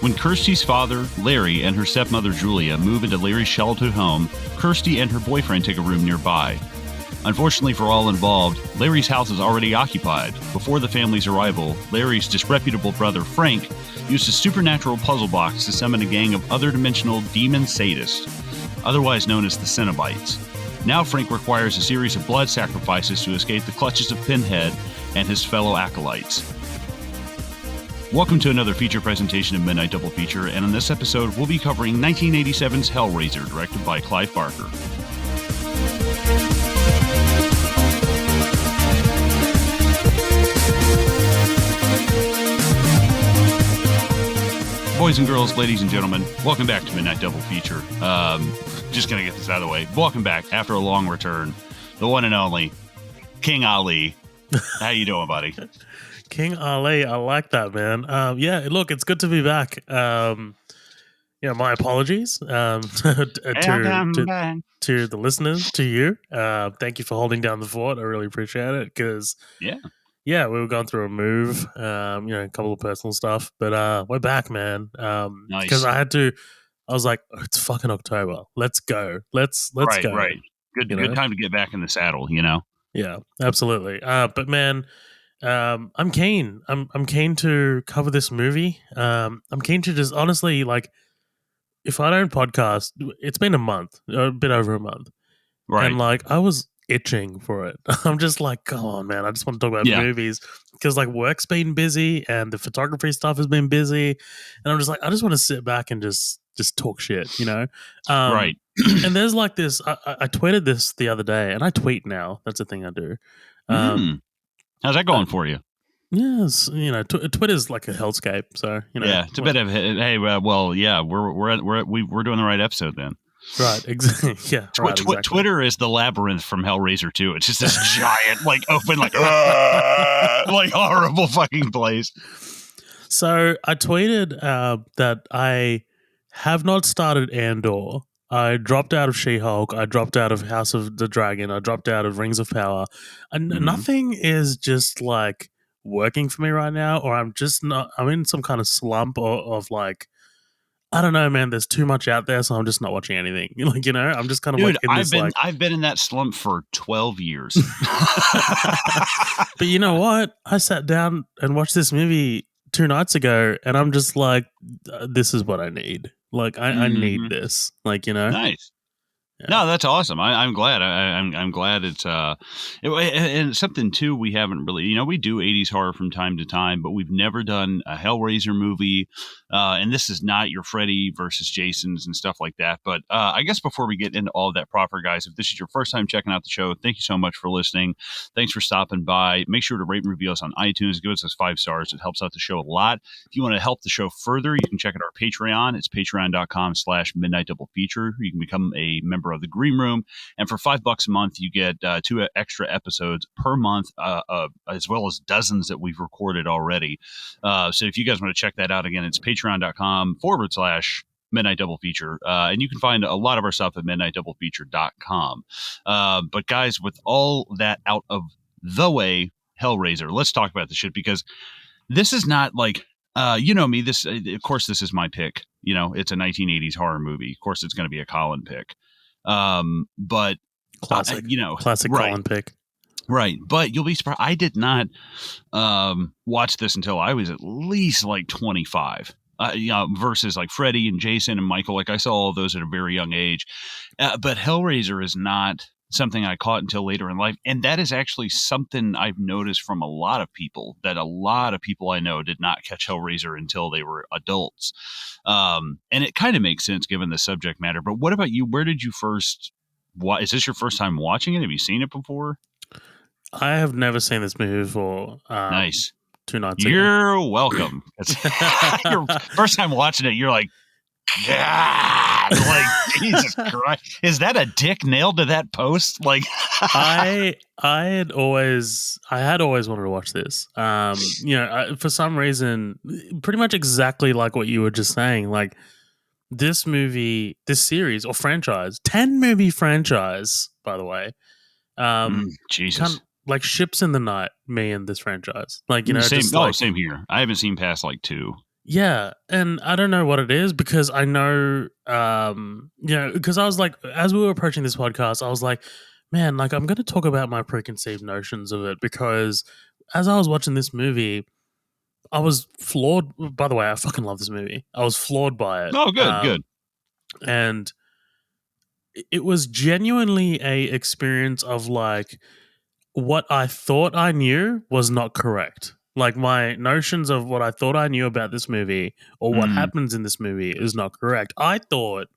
When Kirsty's father, Larry, and her stepmother, Julia, move into Larry's childhood home, Kirsty and her boyfriend take a room nearby. Unfortunately for all involved, Larry's house is already occupied. Before the family's arrival, Larry's disreputable brother, Frank, used a supernatural puzzle box to summon a gang of other-dimensional demon sadists, otherwise known as the Cenobites. Now Frank requires a series of blood sacrifices to escape the clutches of Pinhead and his fellow acolytes. Welcome to another feature presentation of Midnight Double Feature, and on this episode, we'll be covering 1987's Hellraiser, directed by Clive Barker. Boys and girls, ladies and gentlemen, welcome back to Midnight Double Feature. Just going to get this out of the way. Welcome back after a long return. The one and only King Ali. How you doing, buddy? King Ali, I like that, man. Yeah, look, it's good to be back. My apologies to the listeners, to you. Thank you for holding down the fort. I really appreciate it because, we were going through a move, a couple of personal stuff, but we're back, man. Nice. Because I was like, it's fucking October. Let's go. Let's go. Right. Good time to get back in the saddle, you know? Yeah, absolutely. But man, I'm keen. I'm keen to cover this movie. I'm keen to just honestly, like, if I don't podcast, it's been a bit over a month, right? And like, I was itching for it. I'm just like, come on, man. I just want to talk about movies because like work's been busy and the photography stuff has been busy, and I'm just like, I just want to sit back and just talk shit, you know? Right. And there's like this. I tweeted this the other day, and I tweet now. That's a thing I do. How's that going for you? Yes, Twitter's like a hellscape. So yeah, it's a bit of we're doing the right episode then. Right, exactly. Yeah, exactly. Twitter is the labyrinth from Hellraiser 2. It's just this giant, like open, like horrible fucking place. So I tweeted that I have not started Andor. I dropped out of She-Hulk. I dropped out of House of the Dragon. I dropped out of Rings of Power. And nothing is just like working for me right now, or I'm in some kind of slump of like, I don't know, man, there's too much out there, so I'm just not watching anything. Like, I'm just kind of like in this I've been in that slump for 12 years. But you know what? I sat down and watched this movie 2 nights ago, and I'm just like, this is what I need. Like, I need this. Like, Nice. Yeah. No, that's awesome. I'm glad. I'm glad it's and something too. We haven't really, we do 80s horror from time to time, but we've never done a Hellraiser movie. And this is not your Freddy versus Jason's and stuff like that. But I guess before we get into all of that proper, guys, if this is your first time checking out the show, thank you so much for listening. Thanks for stopping by. Make sure to rate and review us on iTunes. Give us those 5 stars. It helps out the show a lot. If you want to help the show further, you can check out our Patreon. It's patreon.com/Midnight Double Feature. You can become a member of the Green Room, and for $5 a month you get 2 extra episodes per month, as well as dozens that we've recorded already. So if you guys want to check that out, again, it's patreon.com/Midnight Double Feature, and you can find a lot of our stuff at midnightdoublefeature.com. But guys, with all that out of the way, Hellraiser, let's talk about the shit, because this is not like me, this of course this is my pick. It's a 1980s horror movie. Of course it's going to be a Colin pick. But classic, classic right, Colin pick. Right. But you'll be surprised. I did not watch this until I was at least like 25. Versus like Freddy and Jason and Michael. Like, I saw all of those at a very young age. But Hellraiser is not something I caught until later in life. And that is actually something I've noticed from a lot of people, that a lot of people I know did not catch Hellraiser until they were adults. And it kind of makes sense given the subject matter. But what about you? Where did you first is this your first time watching it? Have you seen it before? I have never seen this movie before. Nice. 2 nights ago. You're welcome. Your first time watching it, you're like, God, like, Jesus Christ. Is that a dick nailed to that post? Like, I had always wanted to watch this. For some reason, pretty much exactly like what you were just saying. Like, this movie, this series or franchise, 10 movie franchise, by the way. Jesus. Like ships in the night, me and this franchise. Like, same here. I haven't seen past like 2. Yeah, and I don't know what it is because I know, because I was like, as we were approaching this podcast, I was like, man, like I'm going to talk about my preconceived notions of it because as I was watching this movie, I was floored. By the way, I fucking love this movie. I was floored by it, Oh, good, good. and it was genuinely a experience of like what I thought I knew was not correct. Like my notions of what I thought I knew about this movie or what Mm, happens in this movie is not correct. I thought,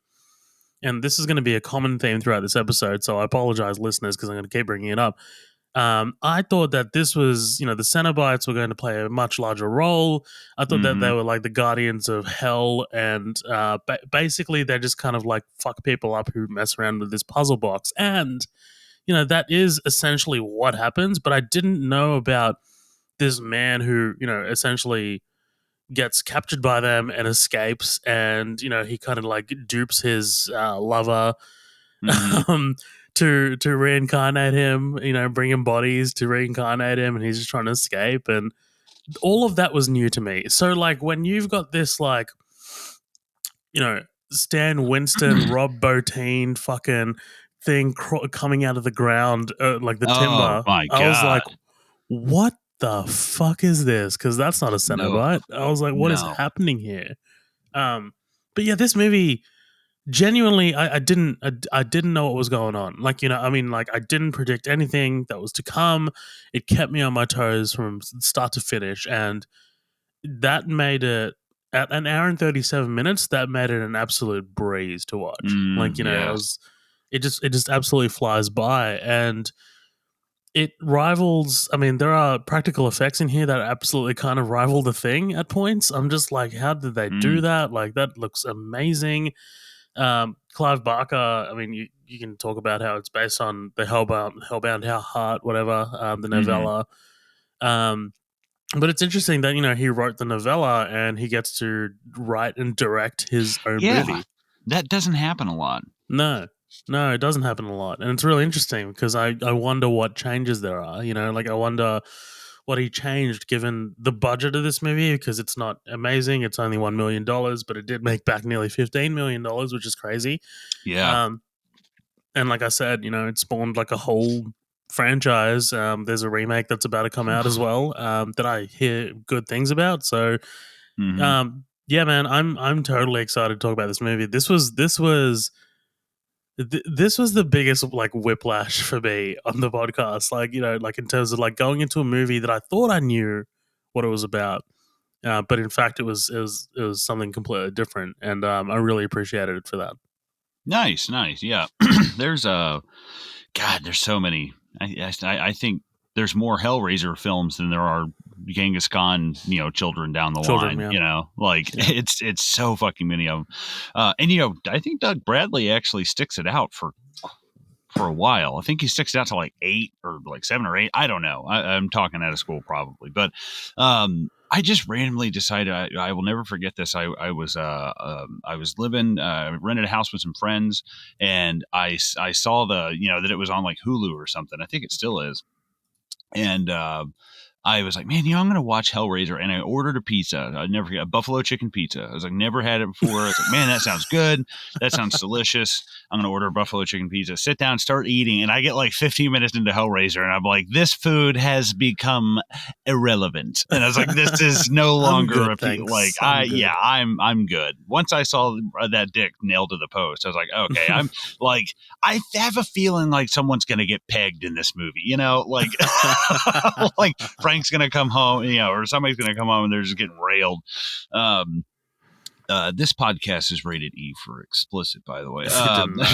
and this is going to be a common theme throughout this episode, so I apologize, listeners, because I'm going to keep bringing it up. I thought that this was, the Cenobites were going to play a much larger role. I thought that they mm-hmm. were like the guardians of hell, and basically they're just kind of like fuck people up who mess around with this puzzle box. And that is essentially what happens. But I didn't know about this man who, essentially gets captured by them and escapes, and he kind of like dupes his lover Mm-hmm. um, to reincarnate him, bring him bodies to reincarnate him, and he's just trying to escape, and all of that was new to me. So like when you've got this like you know Stan Winston, Rob Bottin, fucking thing coming out of the ground, like the Oh timber, my I was like, God. what the fuck is this? Because that's not a No, Cenobite. I was like, what is no. happening here? But yeah, this movie genuinely, I didn't know what was going on. Like I mean, like I didn't predict anything that was to come. It kept me on my toes from start to finish, and that made it at an hour and 37 minutes. That made it an absolute breeze to watch. Like it Yes. was, it just absolutely flies by, and it rivals. I mean, there are practical effects in here that absolutely kind of rival the thing at points. I'm just like, how did they do Mm, that? Like that looks amazing. Clive Barker, I mean, you can talk about how it's based on the Hellbound Heart, whatever, the mm-hmm. novella. Um, but it's interesting that he wrote the novella and he gets to write and direct his own Yeah, movie. that doesn't happen a lot. No, no, it doesn't happen a lot, and it's really interesting because I wonder what changes there are. Like I wonder what he changed given the budget of this movie because it's not amazing. It's only $1 million, but it did make back nearly $15 million, which is crazy. Yeah. Um, and like I said, it spawned like a whole franchise. There's a remake that's about to come out as well, that I hear good things about. So, Mm-hmm. yeah, man, I'm totally excited to talk about this movie. This was the biggest like whiplash for me on the podcast. Like like in terms of like going into a movie that I thought I knew what it was about, but in fact it was something completely different, and I really appreciated it for that. Nice, nice. Yeah. There's God, there's so many. I think there's more Hellraiser films than there are Genghis Khan, children down the Children, line. yeah, Like yeah. it's so fucking many of them. And I think Doug Bradley actually sticks it out for a while. I think he sticks it out to like 8 or like 7 or 8. I don't know. I'm talking out of school probably, but I just randomly decided I will never forget this. I was living, rented a house with some friends, and I saw that it was on like Hulu or something. I think it still is. And I was like, man, I'm going to watch Hellraiser. And I ordered a pizza. I never forget a buffalo chicken pizza. I was like, never had it before. I was like, man, that sounds good. That sounds delicious. I'm going to order a buffalo chicken pizza, sit down, start eating. And I get like 15 minutes into Hellraiser. And I'm like, this food has become irrelevant. And I was like, this is no I'm longer good, like, thanks. I'm good. I'm good. Once I saw that dick nailed to the post, I was like, okay, I'm like, I have a feeling like someone's going to get pegged in this movie, like, like Frank's gonna come home, or somebody's gonna come home and they're just getting railed. Um, this podcast is rated E for explicit, by the way. If you didn't know.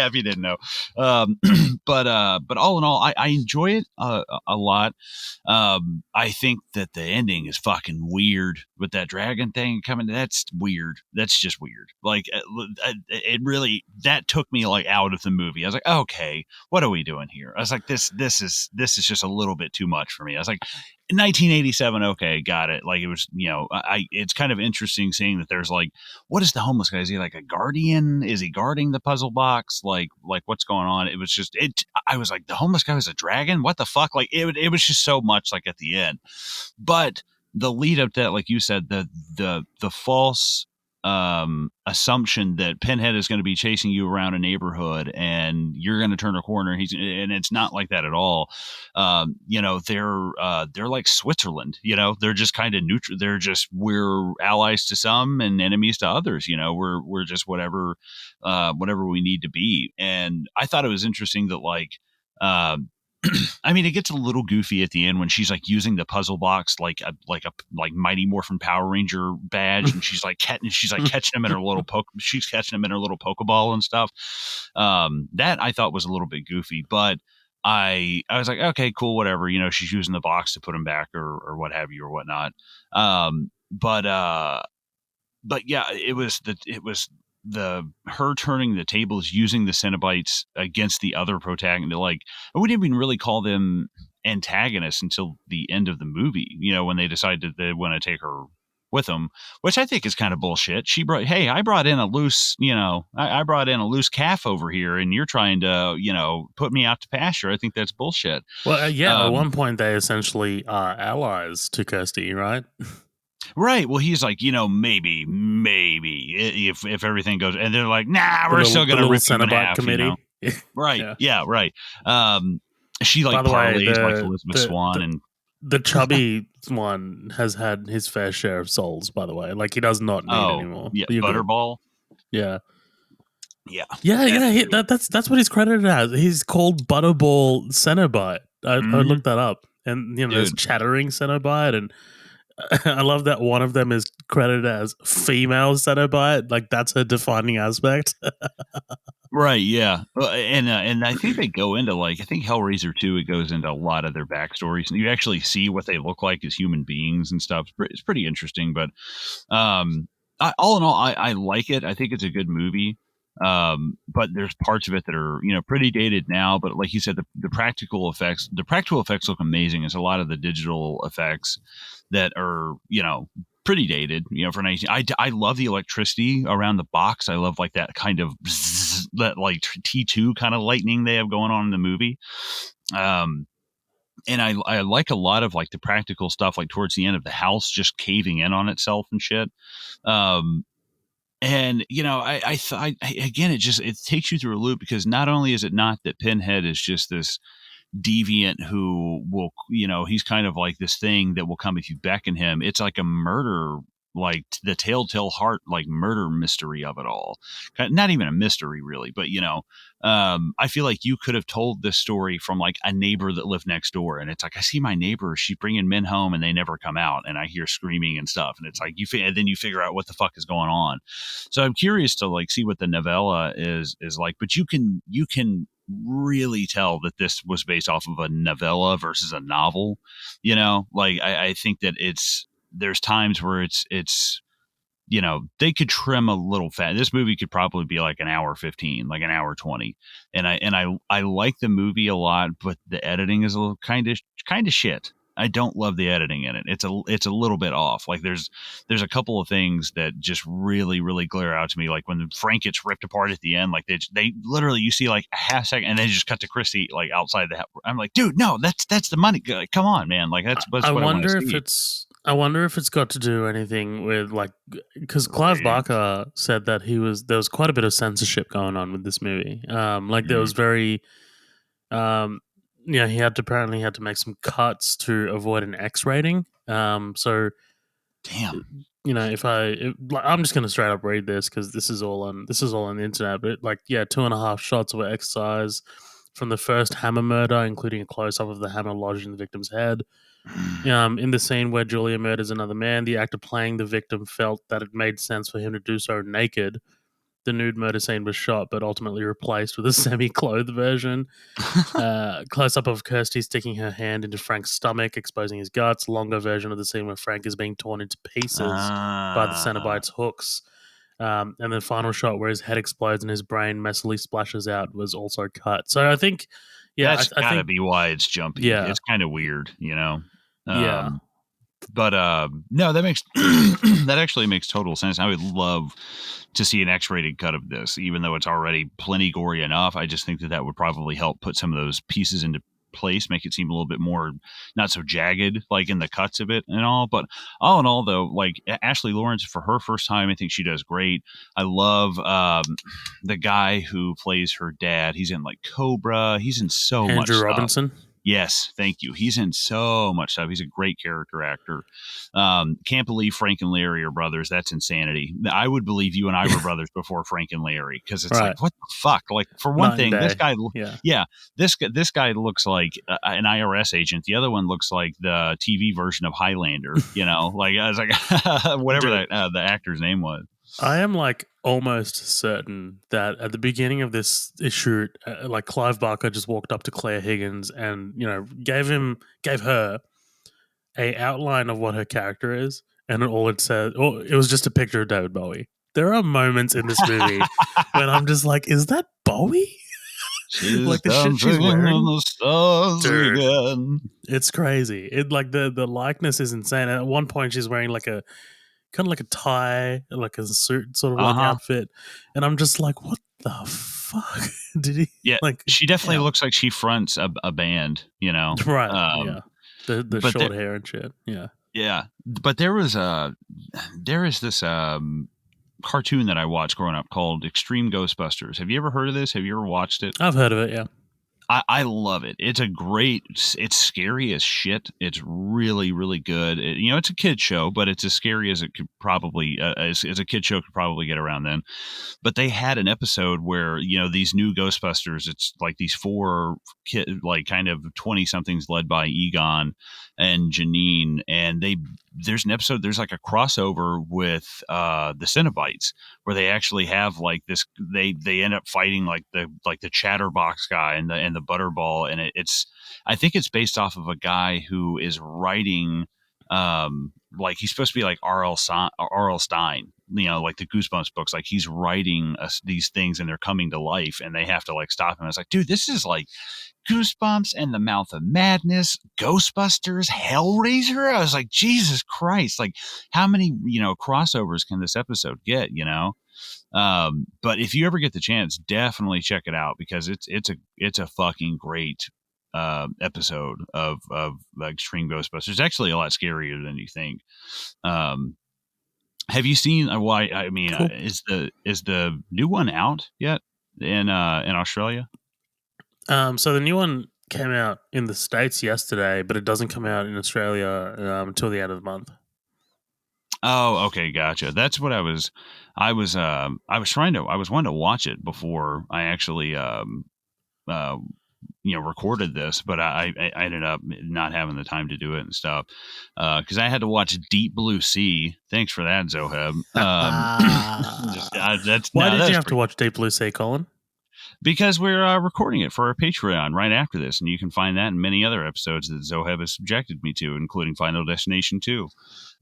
If you didn't know, um, but all in all, I enjoy it a lot. I think that the ending is fucking weird with that dragon thing coming. That's weird. That's just weird. Like it really that took me like out of the movie. I was like, okay, what are we doing here? I was like, this is just a little bit too much for me. I was like, 1987, okay, got it. Like it was, it's kind of interesting seeing that there's like, what is the homeless guy? Is he like a guardian? Is he guarding the puzzle box? Like what's going on? It was just it. I was like, the homeless guy was a dragon. What the fuck? Like it was just so much like at the end, but the lead up to that, like you said, the false assumption that Pinhead is going to be chasing you around a neighborhood and you're going to turn a corner and it's not like that at all. They're like Switzerland, they're just kind of neutral. They're just, we're allies to some and enemies to others. We're just whatever we need to be. And I thought it was interesting that um I mean, it gets a little goofy at the end when she's like using the puzzle box like Mighty Morphin Power Ranger badge, and she's like catching them in her little she's catching them in her little Pokeball and stuff. That I thought was a little bit goofy, but I was like, okay, cool, whatever. She's using the box to put them back or what have you or whatnot. But yeah, it was the her turning the tables using the Cenobites against the other protagonist. Like, I wouldn't even really call them antagonists until the end of the movie. When they decided they want to take her with them, which I think is kind of bullshit. I brought in a loose, I brought in a loose calf over here, and you're trying to, put me out to pasture. I think that's bullshit. Well, at one point they essentially are allies to Kirsty, right? Right. Well, he's like, maybe if everything goes, and they're like, nah, we're still gonna rip you in half. Committee. Right. Yeah. Right. She like parlays like Elizabeth Swan and the chubby one has had his fair share of souls. By the way, like he does not need anymore. Yeah, Butterball. Yeah. Yeah. That's what he's credited as. He's called Butterball Cenobite. I looked that up, and there's Chattering Cenobite, and I love that one of them is credited as female Cenobite. Like that's a defining aspect. Right. Yeah. And I think they go into I think Hellraiser 2, it goes into a lot of their backstories, and you actually see what they look like as human beings and stuff. It's pretty interesting, but all in all, I like it. I think it's a good movie. But there's parts of it that are, pretty dated now, but like you said, the practical effects look amazing. It's a lot of the digital effects that are, pretty dated, for 19. I love the electricity around the box. I love like that kind of that like T2 kind of lightning they have going on in the movie. And I like a lot of like the practical stuff, like towards the end of the house just caving in on itself and shit. And again, it takes you through a loop, because not only is it not that Pinhead is just this deviant who will, he's kind of like this thing that will come if you beckon him. It's like a murder, like the telltale heart, like murder mystery of it all. Not even a mystery really, but I feel like you could have told this story from like a neighbor that lived next door, and it's like, I see my neighbor, she's bringing men home and they never come out, and I hear screaming and stuff, and it's like and then you figure out what the fuck is going on. So I'm curious to like see what the novella is like, but you can really tell that this was based off of a novella versus a novel. I think that there's times where it's they could trim a little fat. This movie could probably be like an hour 15, like an hour 20. And I like the movie a lot, but the editing is a little kind of shit. I don't love the editing in it. It's a little bit off. Like there's a couple of things that just really, really glare out to me. Like when Frank gets ripped apart at the end, like they literally, you see like a half second and they just cut to Christy like outside the house. I'm like, dude, no, that's the money. Come on, man. Like that's what I wonder if it's. I wonder if it's got to do anything with like, because Clive Barker said that there was quite a bit of censorship going on with this movie. There was very, he apparently had to make some cuts to avoid an X rating. So, damn, I'm just gonna straight up read this because this is all on the internet. But 2.5 shots were excised from the first hammer murder, including a close up of the hammer lodged in the victim's head. In the scene where Julia murders another man, the actor playing the victim felt that it made sense for him to do so naked. The nude murder scene was shot, but ultimately replaced with a semi-clothed version. Close-up of Kirsty sticking her hand into Frank's stomach, exposing his guts. Longer version of the scene where Frank is being torn into pieces by the Cenobite's hooks. And the final shot where his head explodes and his brain messily splashes out was also cut. So I think, that's gotta be why it's jumpy. Yeah, it's kind of weird, But no, that makes that actually makes total sense. I would love to see an X-rated cut of this, even though it's already plenty gory enough. I just think that would probably help put some of those pieces into place, make it seem a little bit more not so jagged, like in the cuts of it and all. But all in all, though, like Ashley Lawrence for her first time, I think she does great. I love the guy who plays her dad. He's in like Cobra. He's in so much Andrew stuff. Robinson. Yes, thank you. He's in so much stuff. He's a great character actor. Can't believe Frank and Larry are brothers. That's insanity. I would believe you and I were brothers before Frank and Larry, because it's Right. like, what the fuck? Like, for one Night and thing, this day. guy, Yeah. this guy looks like an IRS agent. The other one looks like the TV version of Highlander. You know, like I was like, whatever Dude. the actor's name was. I am like almost certain that at the beginning of this shoot, like Clive Barker just walked up to Claire Higgins and gave her a outline of what her character is, and all it said, it was just a picture of David Bowie. There are moments in this movie when I'm just like, is that Bowie? Like the shit she's wearing, the stars dude, again. It's crazy. It like the likeness is insane. And at one point, she's wearing like a kind of like a tie, like a suit sort of like outfit, and I'm just like, what the fuck did he? Yeah, like she definitely looks like she fronts a band, you know, right? Yeah, the short hair and shit. Yeah, but there is this cartoon that I watched growing up called Extreme Ghostbusters. Have you ever heard of this? Have you ever watched it? I've heard of it. Yeah. I love it. It's it's scary as shit. It's really, really good. It's a kid show, but it's as scary as it could probably, as a kid show could probably get around then. But they had an episode where, these new Ghostbusters, it's like these 4 like kind of 20 somethings led by Egon and Janine. And there's an episode, there's like a crossover with the Cenobites, where they actually have like this, they end up fighting like the Chatterbox guy and the Butterball, and I think it's based off of a guy who is writing like he's supposed to be like R.L. Stein, like the Goosebumps books, like he's writing these things and they're coming to life and they have to like stop him. I was like, dude, this is like Goosebumps and the Mouth of Madness, Ghostbusters, Hellraiser. I was like, Jesus Christ, like how many crossovers can this episode get? But if you ever get the chance, definitely check it out, because it's a fucking great episode of Extreme Ghostbusters. It's actually a lot scarier than you think. Have you seen why? I mean, cool. Is the new one out yet in Australia? So the new one came out in the States yesterday, but it doesn't come out in Australia until the end of the month. Oh, okay, gotcha. That's what I was wanting to watch it before I actually recorded this, but I ended up not having the time to do it and stuff, because I had to watch Deep Blue Sea. Thanks for that, Zoheb. Why did you have to watch Deep Blue Sea, Colin? Because we're recording it for our Patreon right after this, and you can find that in many other episodes that Zoheb has subjected me to, including Final Destination 2.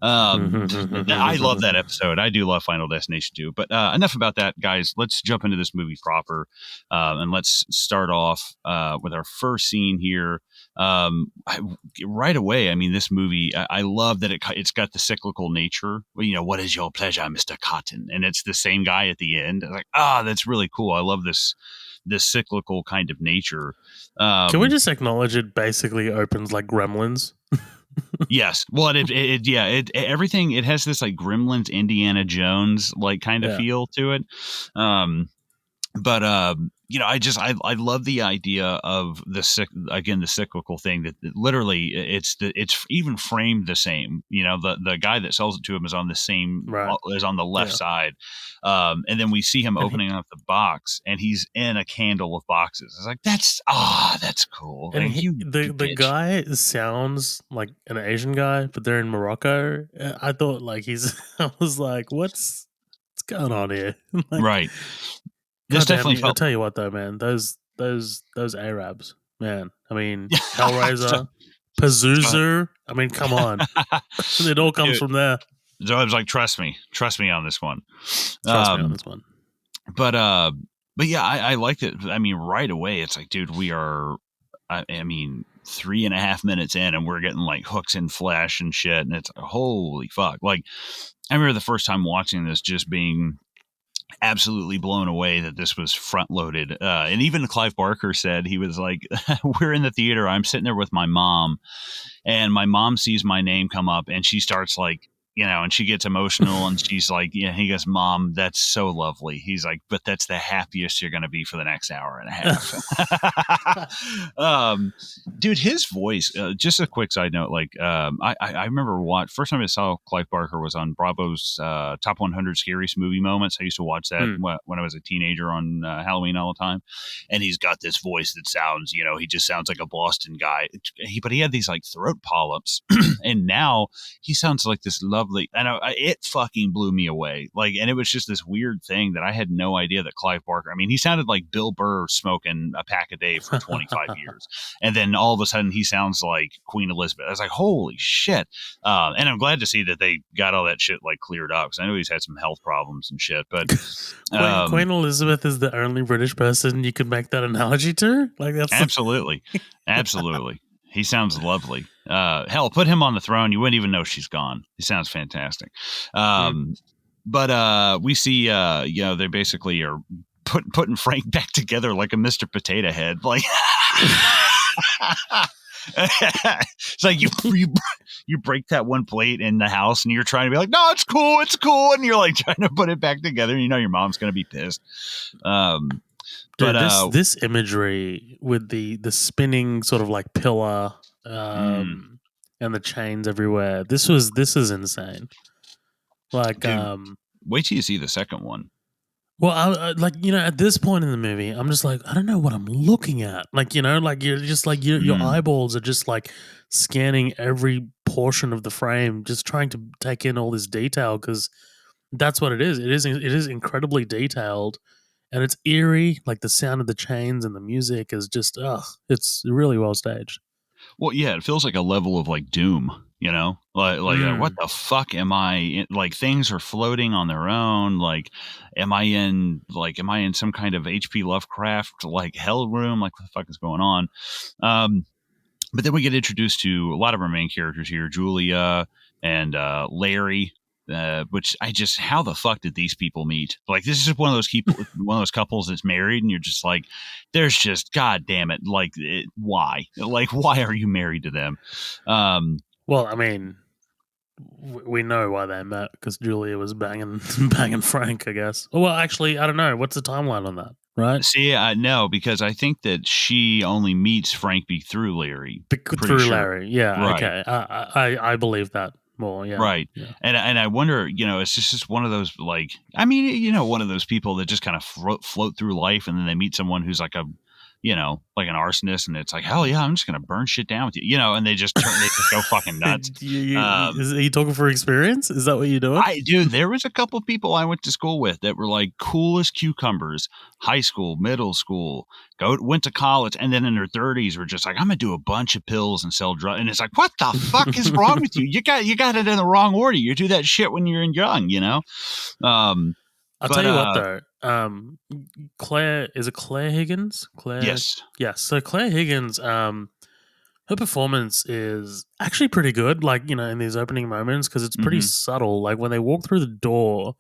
I love that episode. I do love Final Destination 2. But enough about that, guys. Let's jump into this movie proper, and let's start off with our first scene here. Right away, I mean, this movie, I love that it's got the cyclical nature. What is your pleasure, Mr. Cotton? And it's the same guy at the end. Like, that's really cool. I love this cyclical kind of nature. Can we just acknowledge it basically opens like Gremlins? Yes. Well, everything, it has this like Gremlins, Indiana Jones like kind of feel to it. But I love the idea of the cyclical thing, that literally it's even framed the same. The guy that sells it to him is on the same, is on the left side. And then we see him opening up the box, and he's in a candle of boxes. It's like, that's cool. And the guy sounds like an Asian guy, but they're in Morocco. I thought I was like, what's going on here? Right. This definitely felt. I'll tell you what, though, man. Those Arabs, man. I mean, Hellraiser, Pazuzu. I mean, come on. It all comes from there. So I was like, trust me on this one. Trust me on this one. But yeah, I liked it. I mean, right away, it's like, dude, we are. I mean, 3.5 minutes in, and we're getting like hooks and flesh and shit, and it's holy fuck. Like, I remember the first time watching this, just being absolutely blown away that this was front loaded. And even Clive Barker said, he was like, we're in the theater. I'm sitting there with my mom, and my mom sees my name come up, and she starts like, and she gets emotional, and she's like, yeah, he goes, Mom, that's so lovely. He's like, but that's the happiest you're going to be for the next hour and a half. Dude, his voice, just a quick side note, like, I remember first time I saw Clive Barker was on Bravo's Top 100 Scariest Movie Moments. I used to watch that when I was a teenager on Halloween all the time. And he's got this voice that sounds, he just sounds like a Boston guy. But he had these like throat polyps. And now he sounds like this lovely, and it fucking blew me away. Like, and it was just this weird thing that I had no idea that Clive Barker, I mean, he sounded like Bill Burr smoking a pack a day for 25 years. And then all of a sudden he sounds like Queen Elizabeth. I was like, holy shit. And I'm glad to see that they got all that shit like cleared up, because I know he's had some health problems and shit, but Queen Elizabeth is the only British person you could make that analogy to. Like, that's absolutely. Absolutely. He sounds lovely. Hell, put him on the throne. You wouldn't even know she's gone. He sounds fantastic. But we see, they basically are putting Frank back together like a Mr. Potato Head. Like, it's like you break that one plate in the house, and you're trying to be like, no, it's cool, and you're like trying to put it back together. And your mom's gonna be pissed. Dude, this imagery with the spinning sort of like pillar and the chains everywhere. This is insane. Like, dude, wait till you see the second one. Well, at this point in the movie, I'm just like, I don't know what I'm looking at. Like, like you're just like your eyeballs are just like scanning every portion of the frame, just trying to take in all this detail, because that's what it is. It is incredibly detailed. And it's eerie, like the sound of the chains and the music is just, it's really well staged. Well, yeah, it feels like a level of like Doom, like what the fuck am I in? Like, things are floating on their own. Like, am I in some kind of H.P. Lovecraft like hell room? Like, what the fuck is going on? But then we get introduced to a lot of our main characters here, Julia and Larry. Which how the fuck did these people meet? Like, this is one of those couples that's married, and you're just like, there's just, God damn it, like, why? Like, why are you married to them? Well, I mean, we know why they met, because Julia was banging Frank, I guess. Well, actually, I don't know. What's the timeline on that? Right? See, no, because I think that she only meets Frank through Larry. Through Larry, yeah. Right. Okay, I believe that more. Yeah, right. Yeah. And I wonder, it's just one of those, like, I mean, one of those people that just kind of float through life, and then they meet someone who's like like an arsonist, and it's like, hell yeah, I'm just gonna burn shit down with you, and they just go fucking nuts. Are you talking for experience? Is that what you're doing? Dude, there was a couple of people I went to school with that were like cool as cucumbers, high school, middle school, went to college, and then in their 30s were just like, I'm gonna do a bunch of pills and sell drugs. And it's like, what the fuck is wrong with you? You got it in the wrong order. You do that shit when you're young, I'll tell you what, though. Claire, is it Claire Higgins? Yes. So Claire Higgins, her performance is actually pretty good, like, in these opening moments, because it's pretty subtle. Like, when they walk through the door,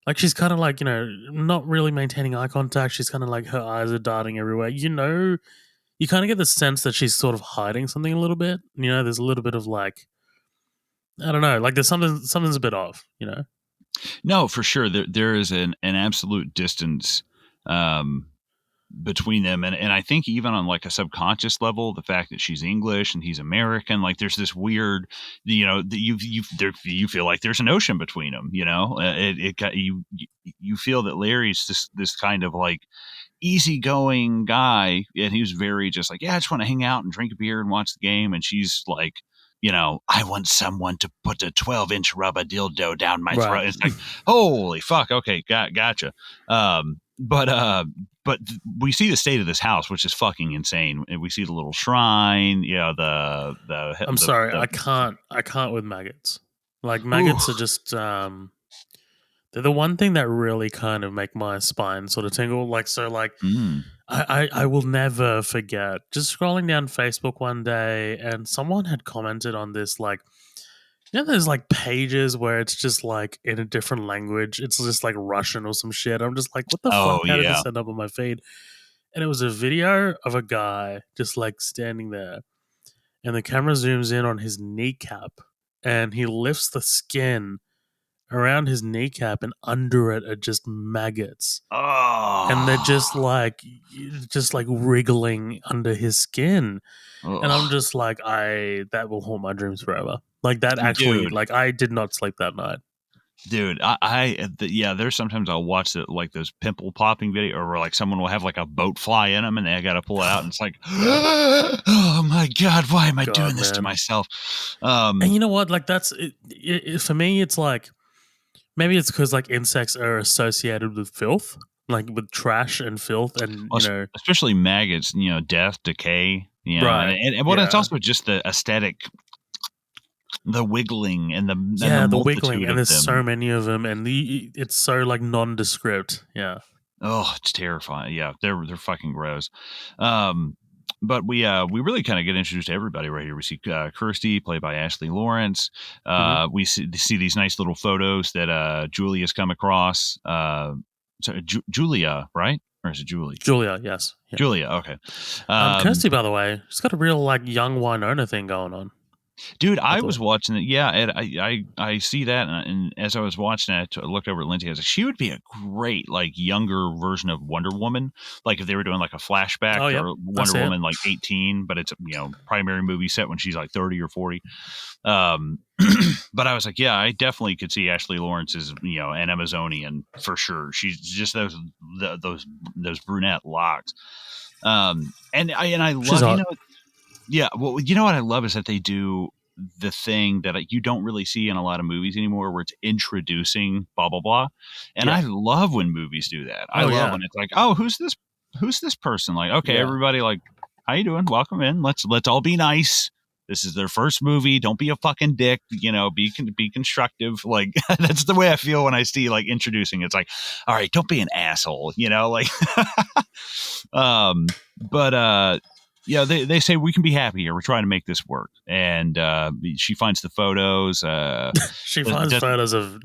like, she's kind of like, not really maintaining eye contact. She's kind of like, her eyes are darting everywhere. You kind of get the sense that she's sort of hiding something a little bit. There's a little bit of like, I don't know, like there's something's a bit off, No, for sure. There is an absolute distance between them, and I think even on like a subconscious level, the fact that she's English and he's American, like there's this weird, that you feel like there's an ocean between them. You feel that Larry's this kind of like easygoing guy, and he was very just like, yeah, I just want to hang out and drink a beer and watch the game, and she's like, I want someone to put a 12-inch rubber dildo down my throat. It's like, holy fuck, okay, gotcha. But we see the state of this house, which is fucking insane. And we see the little shrine, I'm sorry, I can't with maggots. Like, maggots are just they're the one thing that really kind of make my spine sort of tingle. Like, so, like, I will never forget just scrolling down Facebook one day, and someone had commented on this, like, There's like pages where it's just like in a different language. It's just like Russian or some shit. I'm just like, what the Oh fuck? How did yeah. this end up on my feed? And it was a video of a guy just like standing there, and the camera zooms in on his kneecap, and he lifts the skin around his kneecap, and under it are just maggots, and they're Oh. just like wriggling under his skin. And I'm Ugh. just like, I that will haunt my dreams forever. Like that actually, Dude. like I did not sleep that night. Dude, yeah, there's sometimes I'll watch it like those pimple popping video, or where like someone will have like a boat fly in them and they got to pull it out, and it's like, God, oh my god, why am I doing God, this to man. myself? And you know what? Like that's for me. It's like maybe it's because like insects are associated with filth, like with trash and filth, and Especially maggots, death, decay, right, and what it's yeah, also just the aesthetic, the wiggling and the yeah, the wiggling, multitude and of there's so them. many of them, and it's so like nondescript. Yeah. Oh, it's terrifying. Yeah, they're fucking gross. Um, but we really kind of get introduced to everybody right here. We see Kirsty, played by Ashley Lawrence. Hmm. We see these nice little photos that Julia's come across. Julia, right? Or is it Julie? Julia, yes, yeah. Julia. Okay. Um, Kirsty, by the way, she's got a real like young Winona thing going on. Dude, I I was thought. watching it. Yeah, and I see that, and as I was watching it, I looked over at Lindsay. I was like, she would be a great like younger version of Wonder Woman. Like if they were doing like a flashback Oh, yep, or I Wonder see it. Woman like 18, but it's primary movie set when she's like 30 or 40. Um, but I was like, yeah, I definitely could see Ashley Lawrence as an Amazonian for sure. She's just those brunette locks. And I She's love hot. yeah, well, you know what I love is that they do the thing that you don't really see in a lot of movies anymore, where it's introducing blah blah blah, and Yeah. I love when movies do that. I Oh love yeah. when it's like, oh, who's this person? Like, okay, Yeah. everybody, like, how you doing? Welcome in. Let's all be nice. This is their first movie. Don't be a fucking dick. Be constructive. Like that's the way I feel when I see like introducing. It's like, all right, don't be an asshole. Like, but yeah, they say we can be happy here. We're trying to make this work, and she finds the photos. She Does, finds does, photos of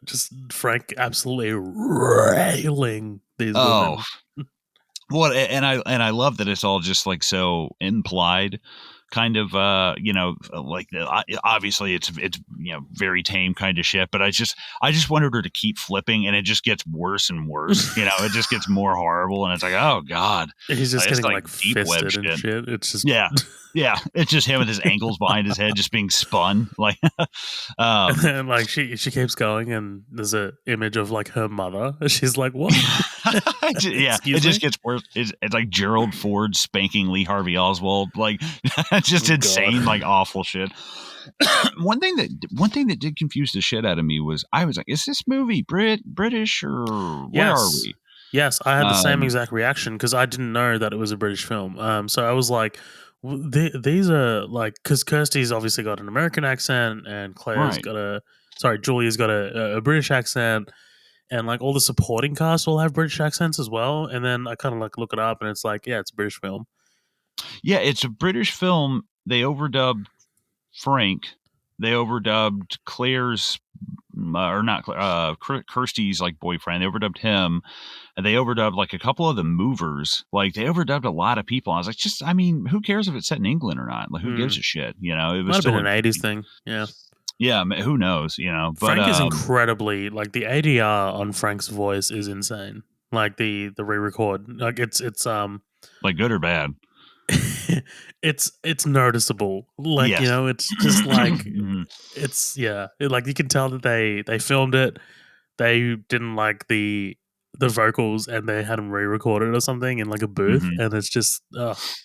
just Frank absolutely railing these oh, women. well, and I love that it's all just like so implied, kind of. Like obviously it's very tame kind of shit. But I just wanted her to keep flipping, and it just gets worse and worse. It just gets more horrible, and it's like, oh god, He's just it's getting like like deep web fisted and shit. shit. It's just Yeah. Yeah. It's just him with his ankles behind his head just being spun. Like and um then like she keeps going, and there's a image of like her mother. She's like, "What? yeah, it Excuse just me? gets worse. It's like Gerald Ford spanking Lee Harvey Oswald. Like it's just Oh God." insane, like awful shit. One thing that did confuse the shit out of me was I was like, is this movie British or where are Yes. we? Yes, I had the same Um exact reaction because I didn't know that it was a British film. So I was like, these are like, because Kirsty's obviously got an American accent, and right. Julia's got a British accent, and like all the supporting cast all have British accents as well. And then I kind of like look it up, and it's like, yeah, it's a British film. Yeah, it's a British film. They overdubbed Frank. They overdubbed Claire's or not Kirsty's like boyfriend. They overdubbed him, and they overdubbed like a couple of the movers. Like they overdubbed a lot of people. I was like, I mean, who cares if it's set in England or not? Like, who gives Mm. a shit? It was Might have been still a an '80s thing. Yeah. yeah. Who knows? But Frank is incredibly like the ADR on Frank's voice is insane. Like the re-record, like it's like good or bad? it's noticeable. Like Yes. it's just like Mhm. like you can tell that they filmed it. They didn't like the vocals, and they had them re-recorded or something in like a booth, Mhm. and it's just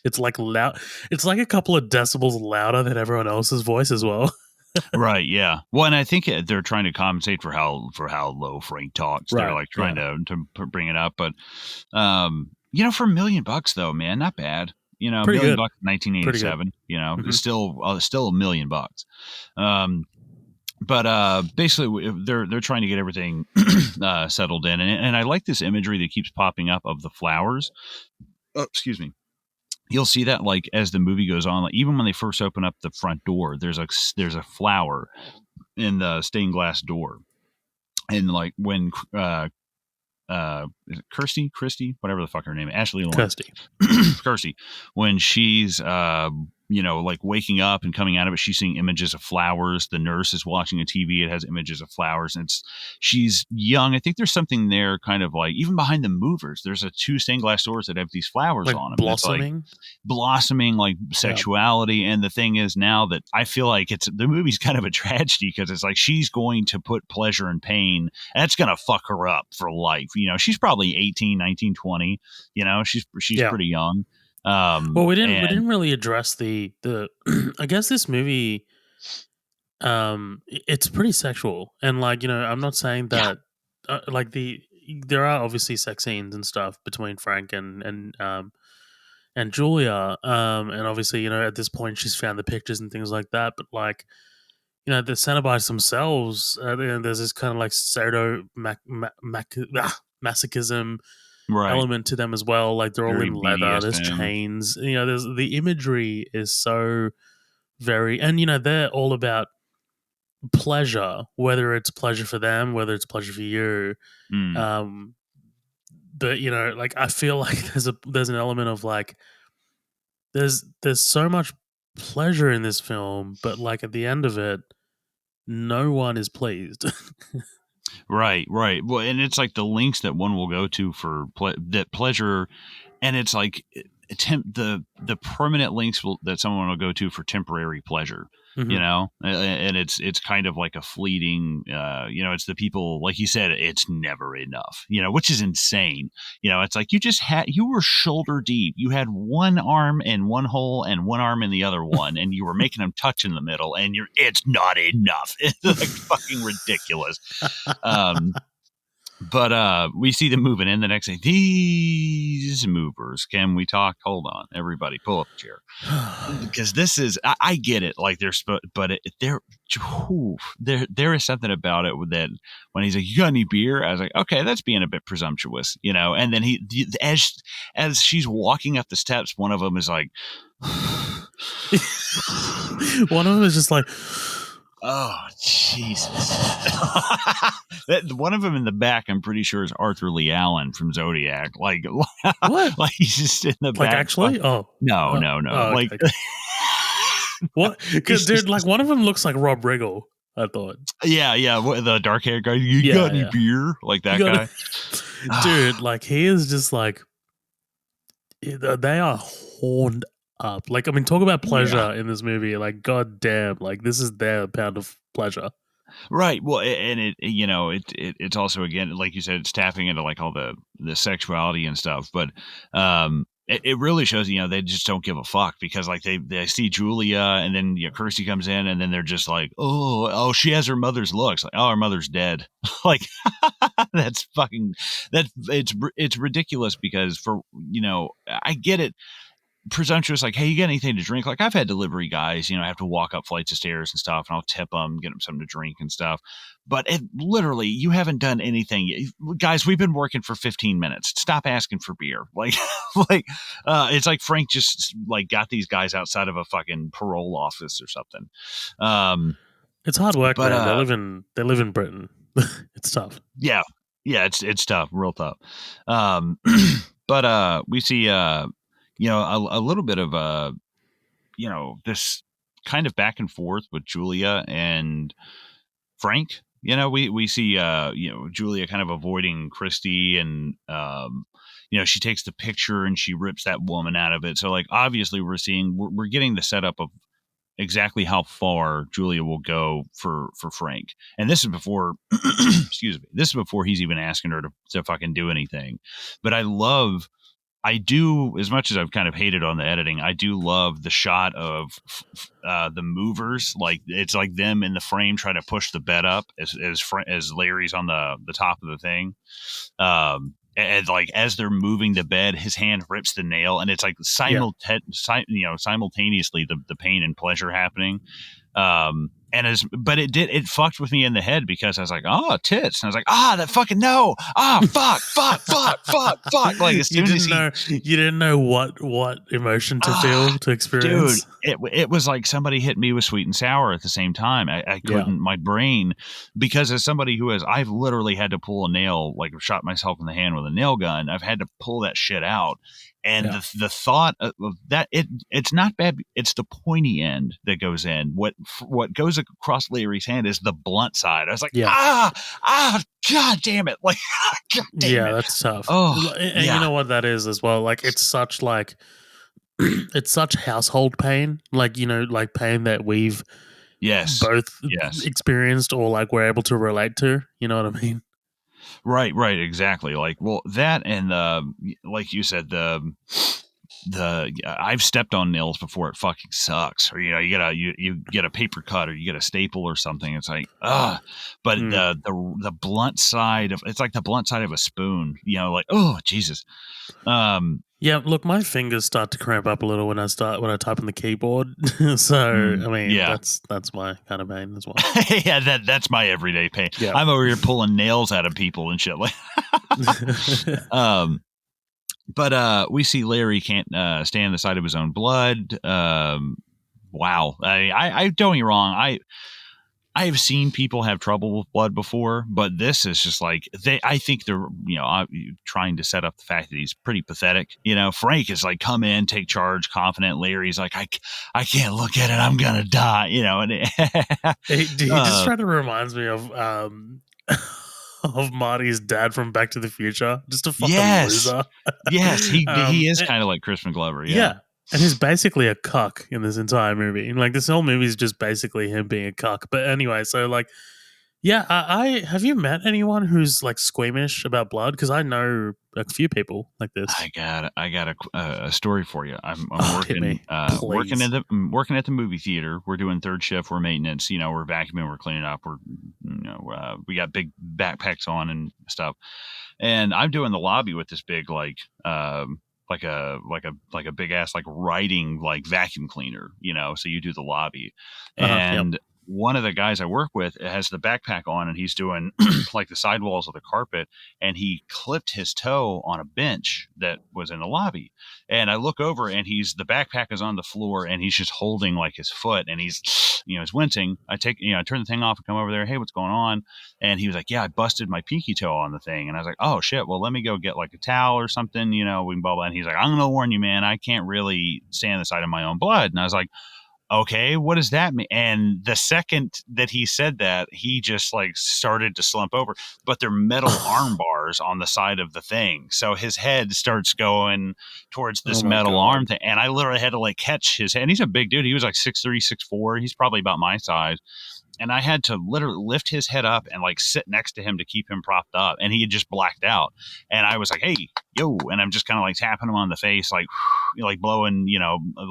it's like loud. It's like a couple of decibels louder than everyone else's voice as well. Right. Yeah. Well, and I think they're trying to compensate for how low Frank talks. They're Right. like trying Yeah. to bring it up, but for $1 million though, man, not bad. A Pretty million good. bucks in Pretty good. 1987. Hmm. It's still $1 million. Um, but basically, they're trying to get everything settled in, and I like this imagery that keeps popping up of the flowers. Oh, excuse me. You'll see that like as the movie goes on, like even when they first open up the front door, there's a flower in the stained glass door, and like when is it Christy, whatever the fuck her name, Ashley Lawrence, Kirsty. Kirsty, when she's like waking up and coming out of it, she's seeing images of flowers. The nurse is watching a TV. It has images of flowers, and she's young. I think there's something there, kind of like even behind the movers. There's two stained glass doors that have these flowers Like on them. blossoming. It's like blossoming, like sexuality. And the thing is now that I feel like the movie's kind of a tragedy because it's like she's going to put pleasure and pain. And that's going to fuck her up for life. She's probably 18, 19, 20. She's pretty young. Well, we didn't really address the I guess this movie, it's pretty sexual, and like I'm not saying that like there are obviously sex scenes and stuff between Frank and Julia, and obviously at this point she's found the pictures and things like that, but like the Cenobites themselves, there's this kind of like masochism element to them as well. Like they're all in leather. There's chains. There's the imagery is so very, and they're all about pleasure, whether it's pleasure for them, whether it's pleasure for you. But like I feel like there's an element of like there's so much pleasure in this film, but like at the end of it, no one is pleased. Right. Well, and it's like the links that one will go to for that pleasure, and it's like the permanent links that someone will go to for temporary pleasure. And it's kind of like a fleeting. It's the people, like you said, it's never enough. Which is insane. It's like you were shoulder deep. You had one arm in one hole and one arm in the other one, and you were making them touch in the middle, and it's not enough. It's like fucking ridiculous. But we see them moving in the next thing. These movers. Can we talk? Hold on, everybody, pull up a chair because this is. I get it. Like but there is something about it that when he's like, "You got any beer?" I was like, "Okay, that's being a bit presumptuous," And then as she's walking up the steps, one of them is like, one of them is just like. Oh, Jesus. One of them in the back, I'm pretty sure, is Arthur Lee Allen from Zodiac. Like, what? Like he's just in the back. Like, actually? Oh. No. Oh, like, okay. What? Because, dude, like, one of them looks like Rob Riggle, I thought. Yeah. The dark haired guy. You got any beer? Like that guy? Dude, like, he is just like, they are horned up. Like, I mean, talk about pleasure in this movie. Like, god damn, like this is their pound of pleasure. Right. Well, and it's also, again, like you said, it's tapping into like all the sexuality and stuff, but it really shows, they just don't give a fuck because like they see Julia and then Kirsty comes in and then they're just like, oh, she has her mother's looks. Like, oh, her mother's dead. Like it's ridiculous because I get it. Presumptuous, like, hey, you got anything to drink? Like, I've had delivery guys, I have to walk up flights of stairs and stuff, and I'll tip them, get them something to drink and stuff. But literally, you haven't done anything, guys. We've been working for 15 minutes. Stop asking for beer. Like, it's like Frank just like got these guys outside of a fucking parole office or something. It's hard work, man. They live in Britain. It's tough. Yeah, it's tough, real tough. But we see a little bit of this kind of back and forth with Julia and Frank. We see Julia kind of avoiding Christy, and she takes the picture and she rips that woman out of it. So like obviously we're getting the setup of exactly how far Julia will go for Frank. And this is before excuse me, this is before he's even asking her to fucking do anything. But I do, as much as I've kind of hated on the editing, I do love the shot of the movers. Like it's like them in the frame trying to push the bed up as Larry's on the top of the thing. And like as they're moving the bed, his hand rips the nail, and it's like simultaneously the pain and pleasure happening. but it fucked with me in the head because I was like, oh, tits. And I was like, that fucking no. Fuck. Like as soon as you didn't know what emotion to feel, to dude, experience. it was like somebody hit me with sweet and sour at the same time. I couldn't, Yeah. my brain, because as somebody I've literally had to pull a nail, like shot myself in the hand with a nail gun. I've had to pull that shit out. And the thought of that, it's not bad. It's the pointy end that goes in. What goes across Larry's hand is the blunt side. I was like, God damn it. Like, God damn it. That's tough. Oh, and you know what that is as well? Like, it's such like, it's such household pain, like, like pain that we've both experienced or like we're able to relate to. You know what I mean? Right, exactly. Like, well, that and like you said, the I've stepped on nails before. It fucking sucks. Or you get a paper cut or you get a staple or something. It's like but the blunt side of it's like the blunt side of a spoon. Like, oh Jesus. Yeah, look, my fingers start to cramp up a little when I type on the keyboard. So I mean, that's my kind of pain as well. Yeah, that's my everyday pain. Yeah. I'm over here pulling nails out of people and shit like. But we see Larry can't stand the sight of his own blood. Wow, I don't get me wrong. I have seen people have trouble with blood before, but this is just like I think they're trying to set up the fact that he's pretty pathetic. Frank is like come in, take charge, confident. Larry's like I can't look at it, I'm gonna die. And he just kind of reminds me of Marty's dad from Back to the Future. Just a fucking loser. Yes, he is kind of like Crispin Glover. Yeah. And he's basically a cuck in this entire movie. Like, this whole movie is just basically him being a cuck. But anyway, so like, yeah, I have you met anyone who's like squeamish about blood? Because I know a few people like this. I got a story for you. I'm working working at the movie theater. We're doing third shift. We're maintenance. We're vacuuming. We're cleaning up. We got big backpacks on and stuff. And I'm doing the lobby with this big like a big ass like riding like vacuum cleaner, so you do the lobby. And one of the guys I work with has the backpack on and he's doing like the sidewalls of the carpet, and he clipped his toe on a bench that was in the lobby. And I look over and the backpack is on the floor and he's just holding like his foot and he's wincing. I turn the thing off and come over there. Hey, what's going on? And he was like, yeah, I busted my pinky toe on the thing. And I was like, oh shit. Well, let me go get like a towel or something, we can blah, blah. And he's like, I'm going to warn you, man, I can't really stand the sight of my own blood. And I was like, okay, what does that mean? And the second that he said that, he just like started to slump over, but they're metal arm bars on the side of the thing. So his head starts going towards this metal arm thing. And I literally had to like catch his head. And he's a big dude. He was like 6'3", 6'4". He's probably about my size. And I had to literally lift his head up and like sit next to him to keep him propped up. And he had just blacked out. And I was like, hey, yo. And I'm just kind of like tapping him on the face, like, blowing,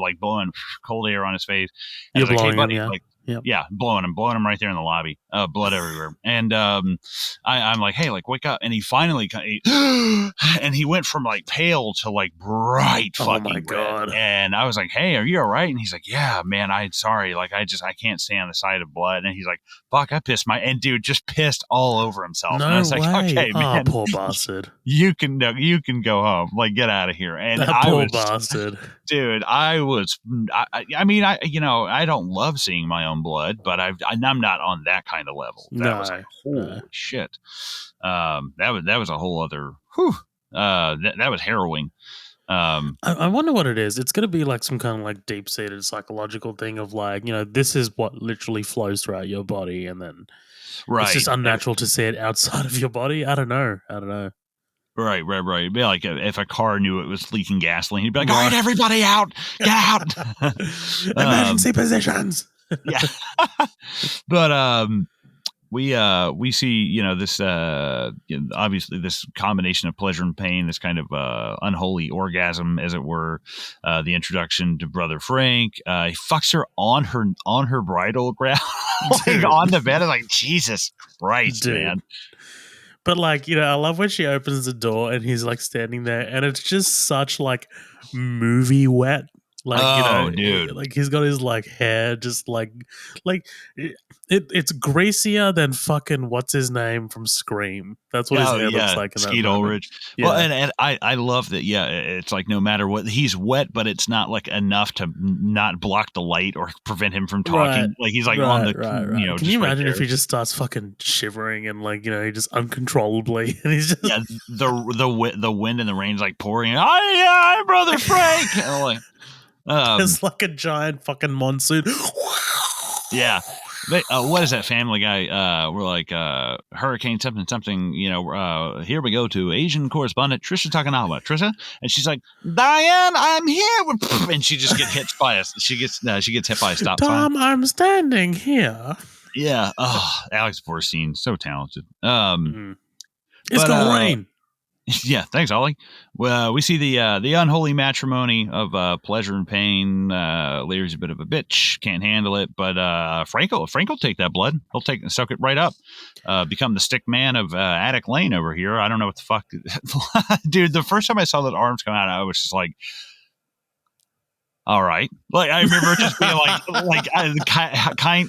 like blowing cold air on his face. And You're blowing like, hey, buddy, him, like, yeah, blowing him right there in the lobby, blood everywhere. And I'm like, hey, like, wake up. And he finally, and he went from like pale to like bright fucking red. And I was like, hey, are you all right? And he's like, yeah, man, I'm sorry. Like, I can't stand the sight of blood. And he's like, fuck, I pissed and dude just pissed all over himself. No and I was way. like, okay, man, poor bastard. You can go home, like get out of here. And that poor bastard, dude. I mean, I don't love seeing my own blood, but I'm not on that kind of level. That was like, holy shit. That was a whole other. That was harrowing. I wonder what it is. It's going to be like some kind of like deep-seated psychological thing of like, this is what literally flows throughout your body, and then it's just unnatural to see it outside of your body. I don't know. Right. It'd be like if a car knew it was leaking gasoline, he'd be like, all right, everybody out, get out. Emergency positions. Yeah. But we see, this obviously this combination of pleasure and pain, this kind of unholy orgasm, as it were. The introduction to Brother Frank. He fucks her on her bridal ground, like on the bed. I'm like, Jesus Christ, dude. Man. But like, I love when she opens the door and he's like standing there, and it's just such like movie wet. Like, Oh, dude. like he's got his like hair just like it's greasier than fucking what's his name from Scream. That's what his Oh hair looks yeah, like in that Skeet moment. Ulrich. Well, Yeah. and I love that. Yeah, it's like no matter what, he's wet, but it's not like enough to not block the light or prevent him from Right. talking. Like he's like on Right, the, right, right. Can you just right imagine if there. he just starts fucking shivering and like, he just uncontrollably and he's just Yeah, the wind and the rain's like pouring. Oh yeah, brother Frank. And I'm like, there's like a giant fucking monsoon. yeah. What is that Family Guy? We're like hurricane something something. Here we go to Asian correspondent Trisha Takanawa. Trisha, and she's like, Diane, I'm here, and she just gets hit by she gets hit by a stop sign. Tom, I'm standing here. Yeah. Oh, Alex Borstein, so talented. It's But gonna rain. yeah, thanks, Ollie. Well, we see the unholy matrimony of pleasure and pain. Lear's a bit of a bitch, can't handle it, but Frank will take that blood. He'll soak it right up. Become the stick man of Attic Lane over here. I don't know what the fuck, dude. The first time I saw that arms come out, I was just like, all right. Like I remember just being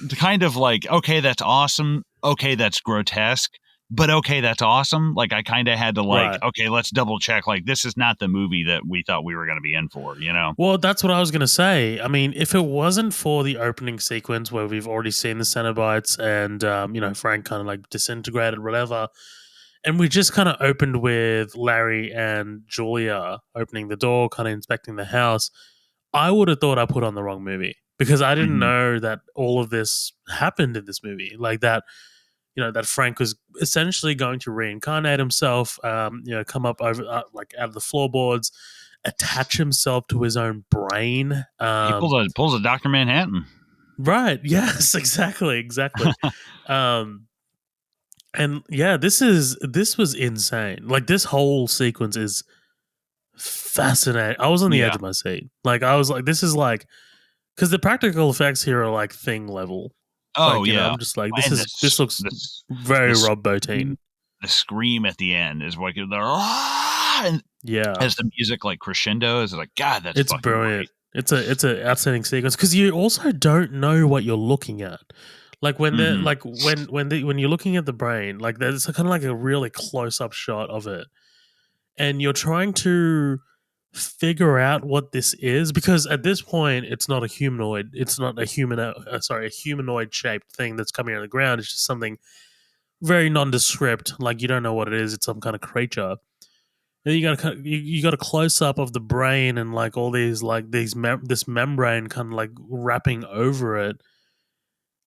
kind of like, okay, that's awesome. Okay, that's grotesque. But okay, that's awesome. Like I kind of had to Right. okay, let's double check. Like this is not the movie that we thought we were going to be in for, Well, that's what I was going to say. I mean, if it wasn't for the opening sequence where we've already seen the Cenobites and, Frank kind of like disintegrated, whatever, and we just kind of opened with Larry and Julia opening the door, kind of inspecting the house, I would have thought I put on the wrong movie because I didn't Mhm. know that all of this happened in this movie. Like that, that Frank was essentially going to reincarnate himself, come up over like out of the floorboards, attach himself to his own brain. He pulls a Dr. Manhattan. Right. Yes, exactly. um, and yeah, this was insane. Like this whole sequence is fascinating. I was on the edge Yeah. of my seat. Like I was like, this is like, because the practical effects here are like Thing level. Oh Like yeah. I'm just like, And this looks very this Rob Bottin. the scream at the end is like and Yeah, as the music like crescendos, it's like God, that's it's fucking great. brilliant. It's a outstanding sequence because you also don't know what you're looking at. Like when they're Mhm. like when you're looking at the brain, like there's kind of like a really close up shot of it, and you're trying to figure out what this is because at this point it's not a humanoid. It's not a a humanoid shaped thing that's coming out of the ground. It's just something very nondescript. Like you don't know what it is. It's some kind of creature. And you got a close up of the brain and like all these this membrane kind of like wrapping over it,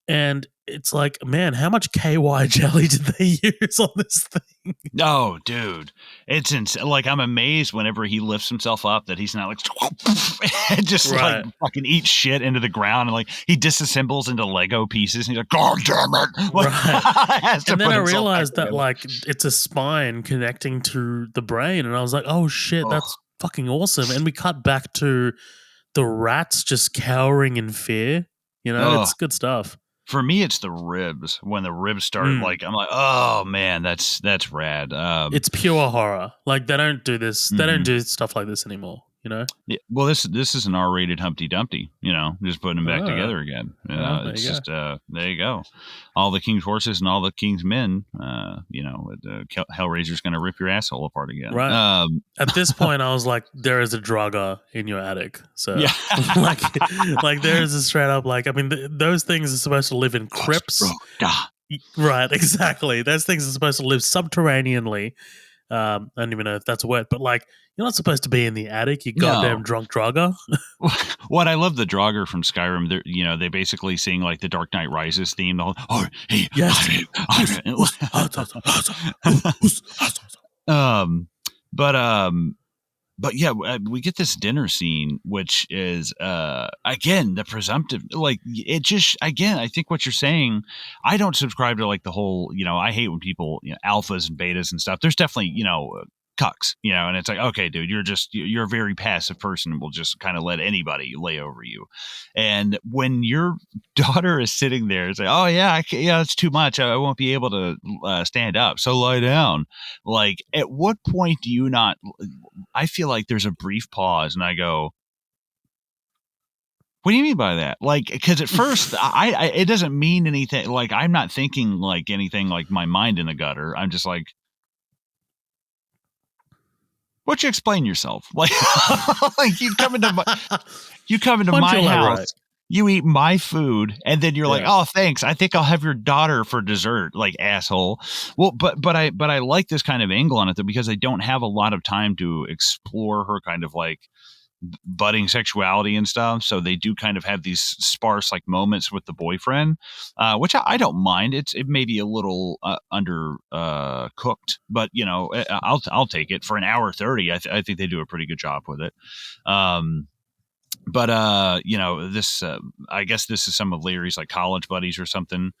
and it's like, man, how much KY jelly did they use on this thing? Oh, dude, it's insane. Like I'm amazed whenever he lifts himself up that he's not like and just like Right, fucking eat shit into the ground and like he disassembles into Lego pieces and he's like, God damn it! Like, right. has to And then put I himself back realized that together. like it's a spine connecting to the brain, and I was like, oh shit, Oh, that's fucking awesome. And we cut back to the rats just cowering in fear. oh. It's good stuff. For me, it's the ribs. When the ribs start, Mm. like I'm like, oh man, that's rad. It's pure horror. Like they don't do this. They don't Mhm. do stuff like this anymore. Yeah, well, this is an R-rated Humpty Dumpty. Just putting them back Oh, together again. well, there It's you go. just there you go. All the king's horses and all the king's men. Hellraiser's going to rip your asshole apart again. Right. At this point, I was like, there is a drugger in your attic. So, Yeah. like there is a straight up, like, I mean, those things are supposed to live in crypts. Right, exactly. Those things are supposed to live subterraneanly. I don't even know if that's a word, but like, you're not supposed to be in the attic, you No. goddamn drunk drugger. What I love the Draugr from Skyrim. They basically sing like the Dark Knight Rises theme. The whole, Yes. um, but but yeah, we get this dinner scene, which is again the presumptive. Like it just again, I think what you're saying. I don't subscribe to like the whole. I hate when people alphas and betas and stuff. There's definitely cucks, and it's like, okay, dude, you're a very passive person and will just kind of let anybody lay over you. And when your daughter is sitting there, it's like, oh yeah, it's too much. I won't be able to stand up. So lie down. Like, at what point do you not? I feel like there's a brief pause, and I go, What do you mean by that? Like, because at first, it doesn't mean anything. Like, I'm not thinking like anything like my mind in the gutter. I'm just like, why don't you explain yourself? Like, like you come into Why don't you my elaborate? house, you eat my food, and then you're like, Yeah. oh, thanks. I think I'll have your daughter for dessert, like asshole. Well, but I like this kind of angle on it though, because I don't have a lot of time to explore her kind of like budding sexuality and stuff. So they do kind of have these sparse like moments with the boyfriend, which I don't mind. It may be a little under cooked, but I'll take it for an hour 30. I think they do a pretty good job with it. But this I guess this is some of Larry's like college buddies or something.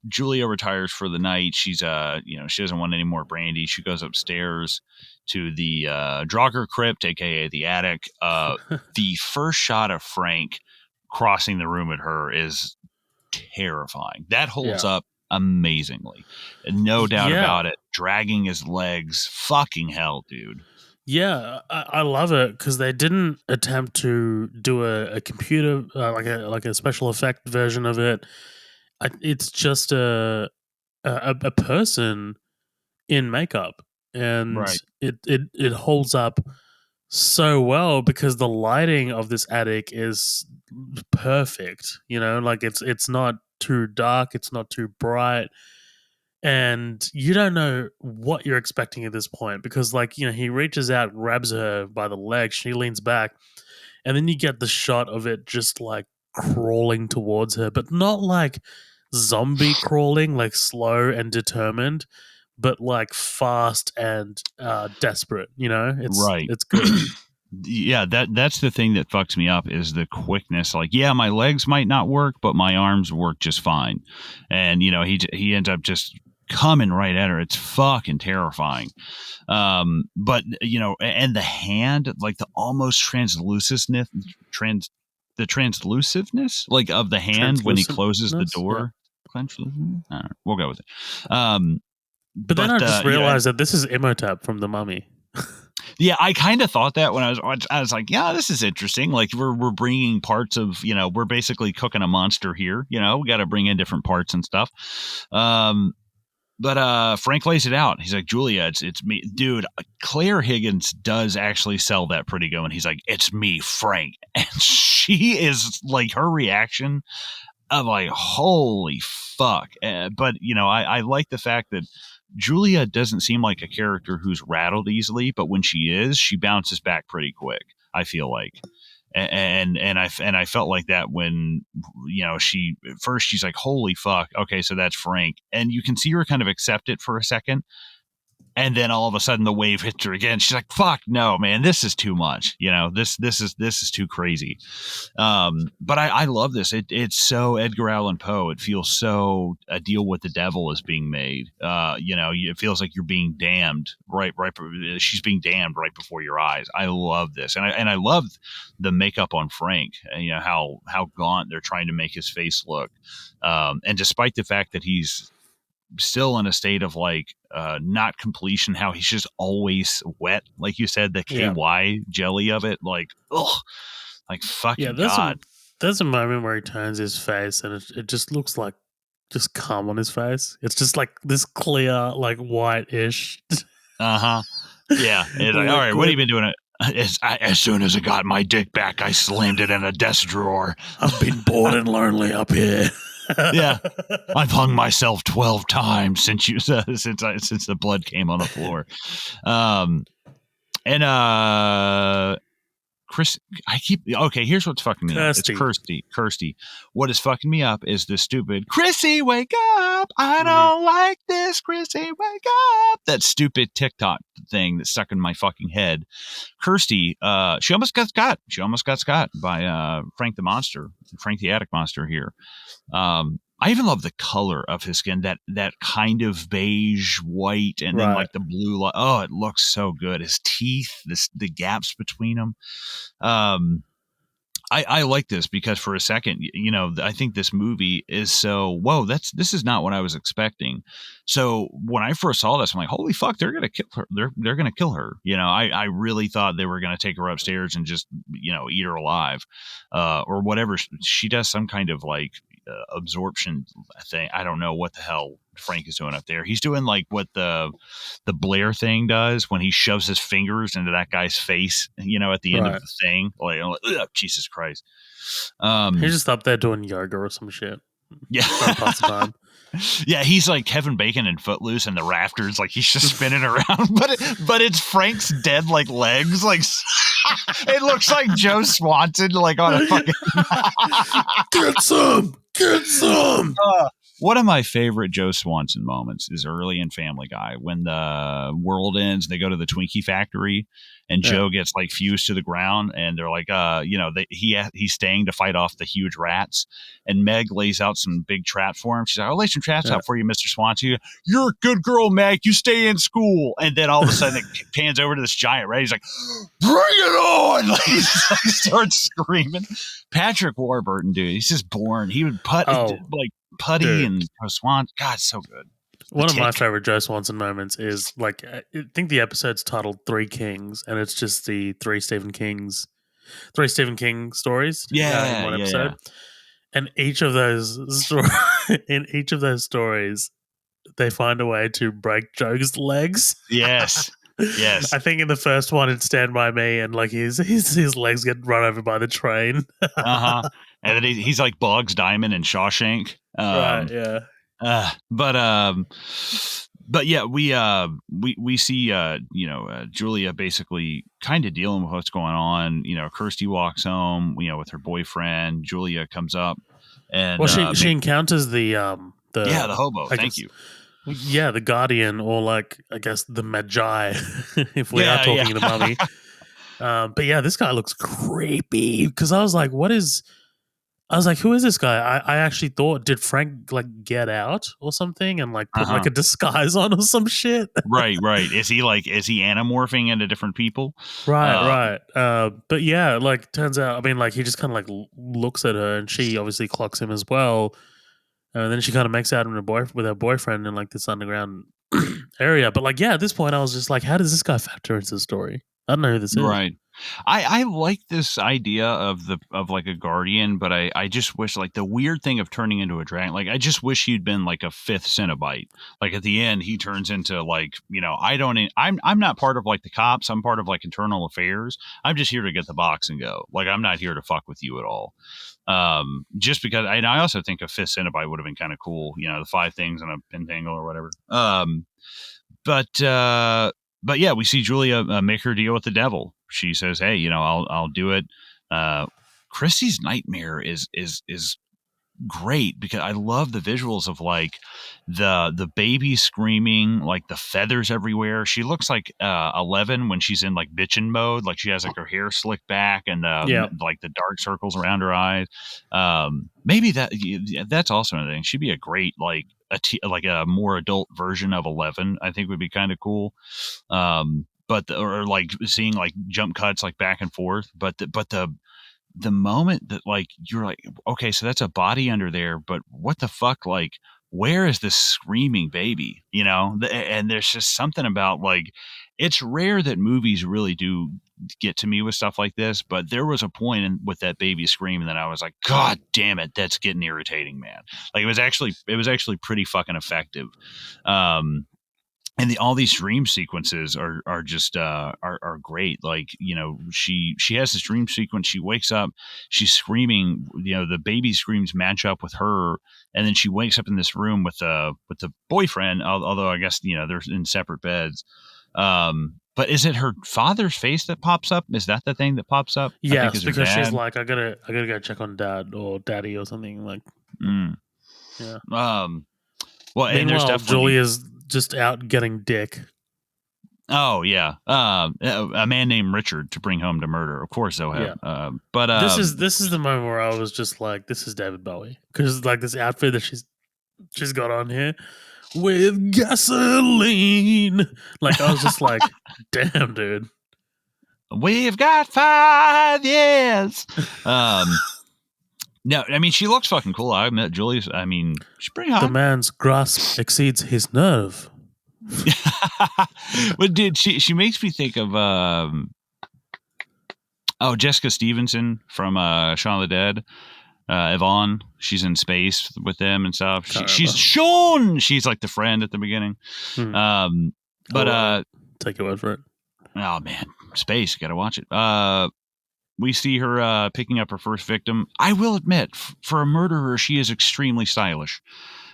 Julia retires for the night. She's she doesn't want any more brandy. She goes upstairs to the Draugr crypt, aka the attic. The first shot of Frank crossing the room at her is terrifying. That holds Yeah. up amazingly. No doubt Yeah. about it. Dragging his legs. Fucking hell, dude. Yeah, I love it because they didn't attempt to do a computer like a special effect version of it. It's just a person in makeup, and Right. it holds up so well because the lighting of this attic is perfect. Like it's not too dark, it's not too bright, and you don't know what you're expecting at this point because he reaches out, grabs her by the leg, she leans back, and then you get the shot of it just like crawling towards her, but not like zombie crawling, like slow and determined, but like fast and desperate. it's Right. it's good. Yeah, that's the thing that fucks me up is the quickness. Like, yeah, my legs might not work, but my arms work just fine. And he ends up just coming right at her. It's fucking terrifying. But and the hand, like the almost the translusiveness, like of the hand when he closes the Translucentness, yeah. door. Translucent? All right, we'll go with it. But then I just And realized that this is Imhotep from The Mummy. yeah, I kind of thought that when I was like, yeah, this is interesting. Like we're bringing parts of, we're basically cooking a monster here. We got to bring in different parts and stuff. But Frank lays it out. He's like, Julia, it's me, dude. Claire Higgins does actually sell that pretty good. And he's like, it's me, Frank, and she is like, her reaction of like, holy fuck. But I like the fact that Julia doesn't seem like a character who's rattled easily, but when she is, she bounces back pretty quick. I feel like, and I felt like that when she first she's like, holy fuck, okay, so that's Frank, and you can see her kind of accept it for a second. And then all of a sudden the wave hits her again. She's like, fuck no, man, this is too much. This is too crazy. But I love this. It's so Edgar Allan Poe. It feels so A Deal with the Devil is being made. It feels like you're being damned right. She's being damned right before your eyes. I love this. And I love the makeup on Frank, how gaunt they're trying to make his face look. And despite the fact that he's still in a state of like not completion, how he's just always wet, like you said, the Yeah. KY jelly of it, like, ugh, like fucking There's god. there's a moment where he turns his face and it just looks like just cum on his face. It's just like this clear, like white-ish. Yeah, it's like, all right, what have you been doing? As soon as I got my dick back, I slammed it in a desk drawer. I've been bored and lonely up here. Yeah, I've hung myself 12 times since the blood came on the floor. Chris, here's what's fucking me up. It's Kirsty. What is fucking me up is this stupid Chrissy, wake up. I don't like this. Chrissy, wake up. That stupid TikTok thing that's stuck in my fucking head. Kirsty, she almost got Scott by Frank the Attic Monster here. I even love the color of his skin, that kind of beige white, and then like the blue light. Oh, it looks so good. His teeth, the gaps between them. I like this because for a second, I think this movie is so whoa. This is not what I was expecting. So when I first saw this, I'm like, holy fuck, they're gonna kill her. They're gonna kill her. I really thought they were gonna take her upstairs and just eat her alive, or whatever. She does some kind of like absorption thing. I don't know what the hell Frank is doing up there. He's doing like what the Blair thing does when he shoves his fingers into that guy's face, at the end of Right. the thing. Like, ugh, Jesus Christ. He's just up there doing yoga or some shit. Yeah. Trying to pass the time. Yeah, he's like Kevin Bacon in Footloose and the rafters, like he's just spinning around, but it's Frank's dead like legs, like it looks like Joe Swanson like on a fucking get some. One of my favorite Joe Swanson moments is early in Family Guy when the world ends. They go to the Twinkie factory, and Joe gets like fused to the ground, and they're like, he's staying to fight off the huge rats. And Meg lays out some big traps for him. She's like, "I'll lay some traps out for you, Mr. Swanson. You're a good girl, Meg. You stay in school." And then all of a sudden, it pans over to this giant rat. He's like, "Bring it on!" Like, he starts screaming. Patrick Warburton, dude, he's just born. He would Putty dude. And Swan. God, so good. One of my favorite Joe Swanson moments is like, I think the episode's titled Three Kings, and it's just the three Stephen King stories. In one episode. Yeah. And each of those stories, they find a way to break Joe's legs. Yes. Yes. I think in the first one it's Stand By Me, and like his legs get run over by the train. And then he's like Boggs Diamond and Shawshank. Right, yeah. But yeah, we see Julia basically kind of dealing with what's going on. Kirsty walks home, with her boyfriend. Julia comes up, and she encounters the hobo. Thank you. Yeah, the Guardian, or like I guess the Magi, if we are talking the mummy. But yeah, this guy looks creepy because I was like, who is this guy? I actually thought, did Frank like get out or something and like put like a disguise on or some shit? Right. Is he anamorphing into different people? Right. But yeah, like turns out, I mean, like he just kind of like looks at her, and she obviously clocks him as well. And then she kind of makes out with her boyfriend in like this underground area. But like, yeah, at this point I was just like, how does this guy factor into the story? I don't know who this is. Right. I like this idea of like a guardian, but I just wish like the weird thing of turning into a dragon, like I just wish he'd been like a fifth Cenobite. Like at the end he turns into like, I'm not part of like the cops, I'm part of like internal affairs. I'm just here to get the box and go. Like I'm not here to fuck with you at all. Just because I also think a fifth Cenobite would have been kind of cool, the 5 things in a pentangle or whatever. But yeah, we see Julia make her deal with the devil. She says, "Hey, I'll do it." Chrissy's nightmare is great because I love the visuals of like the baby screaming, like the feathers everywhere. She looks like 11 when she's in like bitchin' mode. Like she has like her hair slicked back and like the dark circles around her eyes. Maybe that's also another thing. She'd be a great like a more adult version of 11. I think would be kind of cool. Or like seeing like jump cuts like back and forth. But the moment that like you're like, okay, so that's a body under there, but what the fuck, like where is this screaming baby, and there's just something about like, it's rare that movies really do get to me with stuff like this, but there was a point with that baby screaming that I was like, God damn it, that's getting irritating, man. Like it was actually pretty fucking effective. And all these dream sequences are just are great. Like she has this dream sequence. She wakes up, she's screaming. The baby screams match up with her, and then she wakes up in this room with the boyfriend. Although I guess they're in separate beds. But is it her father's face that pops up? Is that the thing that pops up? Yes, because she's like, I gotta go check on dad or daddy or something like. Yeah. Well, and there's definitely Julia's just out getting dick. Oh yeah, a man named Richard to bring home to murder. Of course they'll have. Yeah. But this is the moment where I was just like, this is David Bowie, because like this outfit that she's got on here with gasoline. Like I was just like, damn, dude. We've got 5 years. No, I mean, she looks fucking cool. I met Julie's. I mean, she's pretty hot. The man's grasp exceeds his nerve. But dude, she makes me think of Jessica Stevenson from Shaun of the Dead. Yvonne, she's in space with them and stuff. She's Sean. She's like the friend at the beginning. Take your word for it. Oh man, space. Gotta watch it. We see her picking up her first victim. I will admit, for a murderer, she is extremely stylish.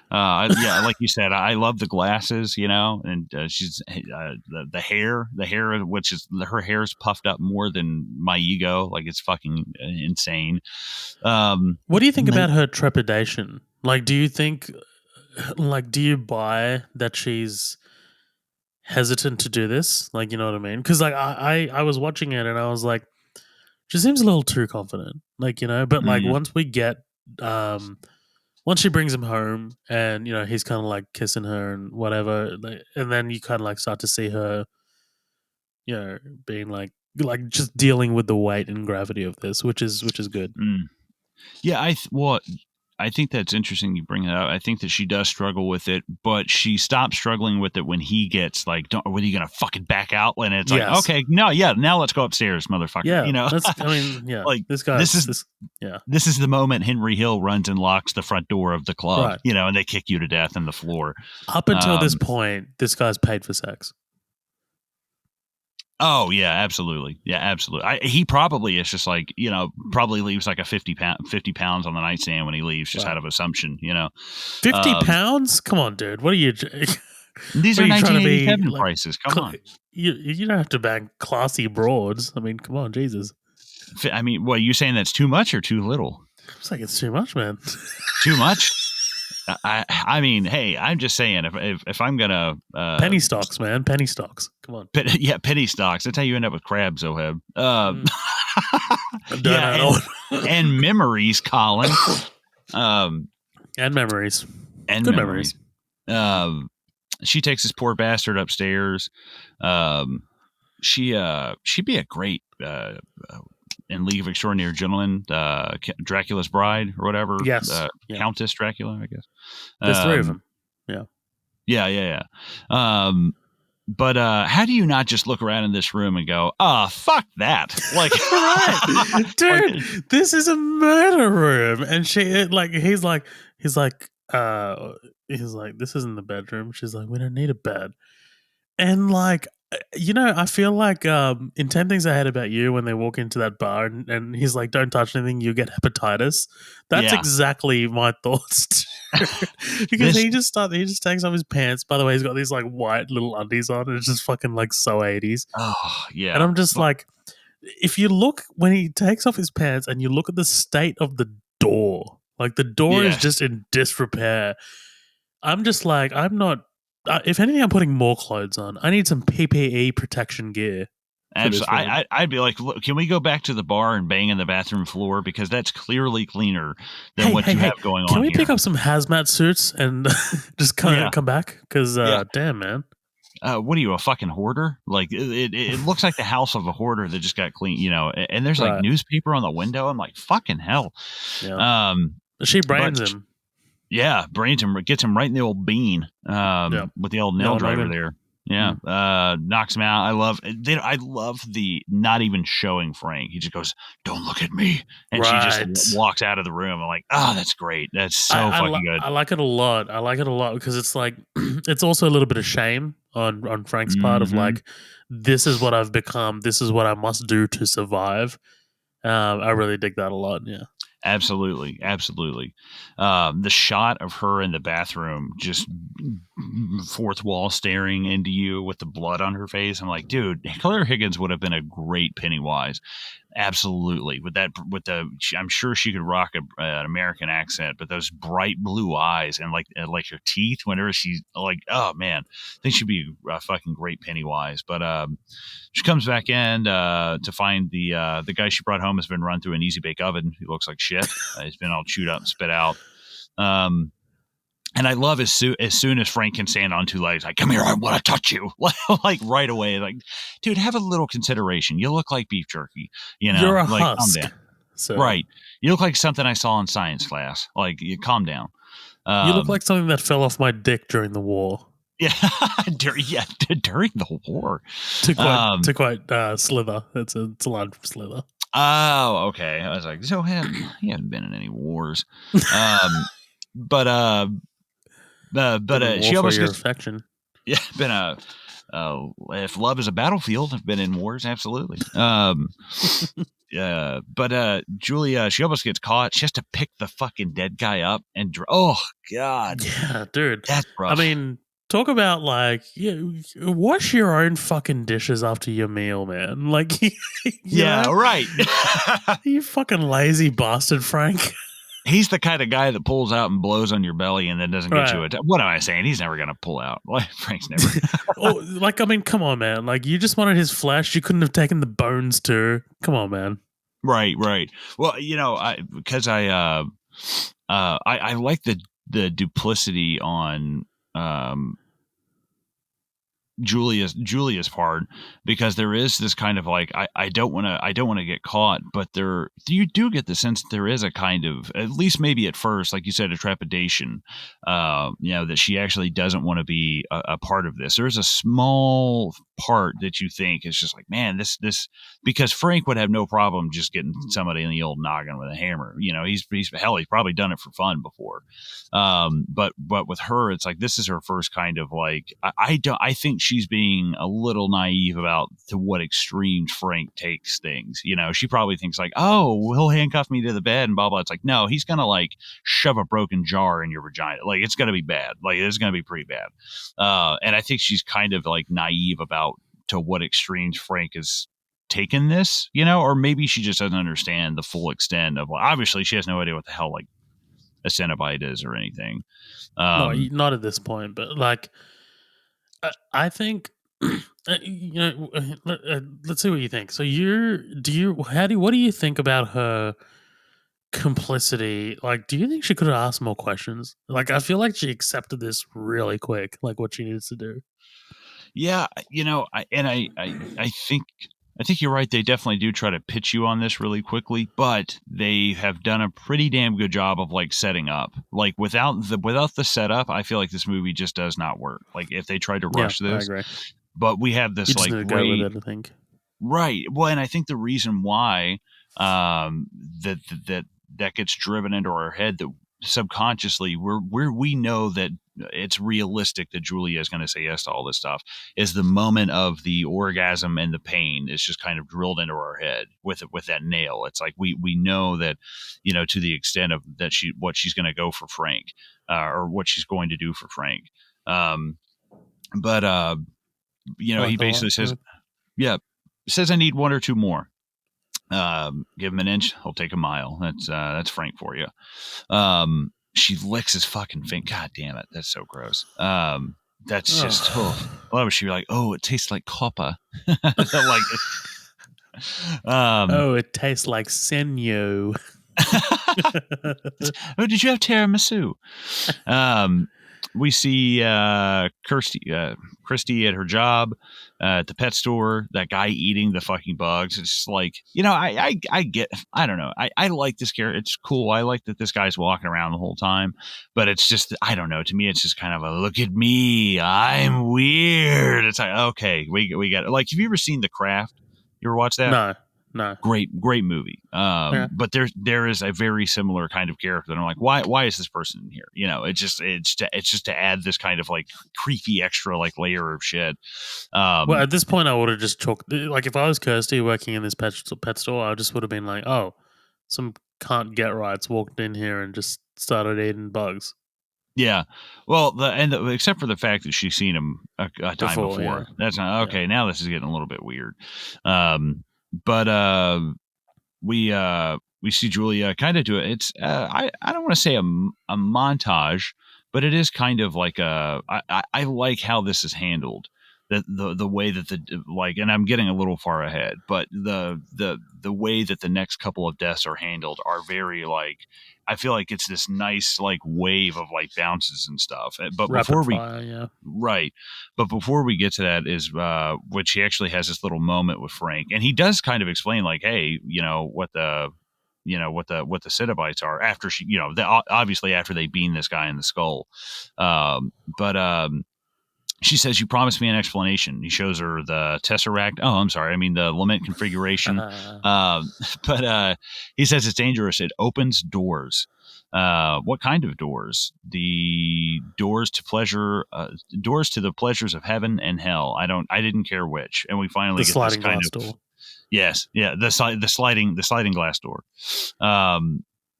Like you said, I love the glasses, and she's the hair, which is her hair is puffed up more than my ego. Like it's fucking insane. What do you think about her trepidation? Like, do you think, do you buy that she's hesitant to do this? Like, you know what I mean? Because I was watching it and I was like, she seems a little too confident, but once we get, once she brings him home and, he's kind of like kissing her and whatever, and then you kind of start to see her, being like just dealing with the weight and gravity of this, which is good. Yeah. I think that's interesting you bring it up. I think that she does struggle with it, but she stops struggling with it when he gets like, when are you going to fucking back out? And it's like, okay, no, yeah, now let's go upstairs, motherfucker. Yeah, like this is the moment Henry Hill runs and locks the front door of the club, right. And they kick you to death on the floor. Up until this point, this guy's paid for sex. Oh yeah, absolutely. Yeah, absolutely. He probably is just like, probably leaves like a 50 pounds on the nightstand when he leaves, just out of assumption, 50 pounds? Come on, dude. What are you? These are 1987 prices. Come on. You don't have to bang classy broads. I mean, come on, Jesus. I mean, what are you saying? That's too much or too little? It's like it's too much, man. Too much? I mean, hey, I'm just saying if I'm gonna penny stocks, man, penny stocks. Come on, penny stocks. That's how you end up with crabs, Oheb. And memories, Colin. And memories, and good memories. She takes this poor bastard upstairs. She'd be a great in League of Extraordinary Gentlemen, Dracula's Bride or whatever. Yes. Countess Dracula, I guess. There's 3 of them. Yeah. But how do you not just look around in this room and go, fuck that. Like, right. Dude, this is a murder room. And he's like, this isn't the bedroom. She's like, we don't need a bed. And I feel like in 10 Things I Hate About You, when they walk into that bar and he's like, don't touch anything, you get hepatitis. That's exactly my thoughts. Because he just takes off his pants. By the way, he's got these white little undies on, and it's just fucking so 80s. Oh, yeah. And I'm just if you look, when he takes off his pants and you look at the state of the door, the door is just in disrepair. I'm just I'm not. If anything, I'm putting more clothes on. I need some PPE protection gear. Absolutely. I'd be like, look, can we go back to the bar and bang in the bathroom floor? Because that's clearly cleaner than what you have going on. Can we pick up some hazmat suits and just come back? Because damn, man. What are you, a fucking hoarder? Like it looks like the house of a hoarder that just got clean, and there's newspaper on the window. I'm like, fucking hell. Yeah. She brains him. Yeah, brains him, gets him right in the old bean with the old nail driver there. Yeah, knocks him out. I love the not even showing Frank. He just goes, "Don't look at me," and she just walks out of the room. I'm like, that's great. That's so fucking good. I like it a lot. Because it's it's also a little bit of shame on Frank's part of this is what I've become. This is what I must do to survive. I really dig that a lot. Yeah. Absolutely. The shot of her in the bathroom, just fourth wall staring into you with the blood on her face. I'm like, dude, Claire Higgins would have been a great Pennywise. Absolutely. I'm sure she could rock an American accent, but those bright blue eyes and her teeth whenever she's like, oh man, I think she'd be a fucking great Pennywise. But she comes back in to find the guy she brought home has been run through an easy bake oven. He looks like shit. He's been all chewed up and spit out. And I love as soon as Frank can stand on two legs, like, come here, I want to touch you. Like right away, like, dude, have a little consideration. You look like beef jerky, You're a like, calm husk, down. sir. Right. You look like something I saw in science class. Like, you calm down. You look like something that fell off my dick during the war. Yeah. During the war. To quote Slither. It's a line from Slither. Oh, okay. I was like, so you haven't been in any wars. But War she for almost your gets, affection. yeah, been if love is a battlefield, I've been in wars, absolutely. But Julia, she almost gets caught. She has to pick the fucking dead guy up and oh god, Yeah, dude. that's rough. I mean, talk about like, wash your own fucking dishes after your meal, man. Like, yeah, right. You fucking lazy bastard, Frank. He's the kind of guy that pulls out and blows on your belly and then doesn't get you Right. what am I saying? He's never gonna pull out. Like, Frank's never. Oh, like, I mean, come on, man. Like, you just wanted his flesh. You couldn't have taken the bones too. Come on, man. Right. Well, I like the duplicity on Julia's part, because there is this kind of like, I don't want to get caught, but you do get the sense that there is a kind of, at least maybe at first, like you said, a trepidation, that she actually doesn't want to be a part of this. There's a small part that you think is just like, man, this because Frank would have no problem just getting somebody in the old noggin with a hammer. He's probably done it for fun before. But with her, it's like, this is her first kind of like, I think she's being a little naive about to what extremes Frank takes things. She probably thinks like, oh, he'll handcuff me to the bed and blah blah. It's like, no, he's gonna like shove a broken jar in your vagina. Like, it's gonna be bad. Like, it's gonna be pretty bad. And I think she's kind of like naive about to what extremes Frank is taken this, or maybe she just doesn't understand the full extent of, obviously she has no idea what the hell like a Cenobite is or anything. No, not at this point, but like, I think, let's see what you think. So what do you think about her complicity? Like, do you think she could have asked more questions? Like, I feel like she accepted this really quick, like what she needs to do. Yeah, I think you're right. They definitely do try to pitch you on this really quickly, but they have done a pretty damn good job of like setting up. Like, without the setup, I feel like this movie just does not work. Like, if they tried to rush this, I agree. but we have this You just like need to go with it, I think. right. Well, and I think the reason why that gets driven into our head, that subconsciously we know that it's realistic that Julia is going to say yes to all this stuff, is the moment of the orgasm and the pain is just kind of drilled into our head with that nail. It's like we know that, to the extent of that what she's going to go for Frank, or what she's going to do for Frank. But he basically says, yeah, says I need one or two more. Give him an inch, he'll take a mile. That's Frank for you. She licks his fucking finger. God damn it, that's so gross. That's just oh, she'd be like, oh, it tastes like copper. Like, it tastes like sinew. Oh, did you have tiramisu? We see Christy at her job at the pet store. That guy eating the fucking bugs. It's just like, I get. I don't know. I like this character. It's cool. I like that this guy's walking around the whole time. But it's just, I don't know. To me, it's just kind of a look at me. I'm weird. It's like, okay, we got it. Like, have you ever seen The Craft? You ever watch that? No. Great movie. But there is a very similar kind of character. And I'm like, why is this person in here? It's just to add this kind of like creepy extra like layer of shit. Well, at this point, I would have just chalked, like, if I was Kirsty working in this pet store, I just would have been like, oh, some can't get rights walked in here and just started eating bugs. Yeah, well, except for the fact that she's seen him a time before. Yeah. That's not okay. Yeah. Now this is getting a little bit weird. But we see Julia kind of do it. It's I don't want to say a montage, but it is kind of like I like how this is handled. The way that and I'm getting a little far ahead, but the way that the next couple of deaths are handled are very like, I feel like it's this nice like wave of like bounces and stuff. But Rapid before we fire, yeah. right, but before we get to that is which he actually has this little moment with Frank, and he does kind of explain like, hey, what the what the Cenobites are after she, obviously after they beam this guy in the skull. But she says, "You promised me an explanation." He shows her the Tesseract. Oh, I'm sorry. I mean the Lament configuration. But he says it's dangerous. It opens doors. What kind of doors? The doors to pleasure, doors to the pleasures of heaven and hell. I didn't care which. And we finally The get this sliding kind glass of door. yes, yeah, the sliding glass door.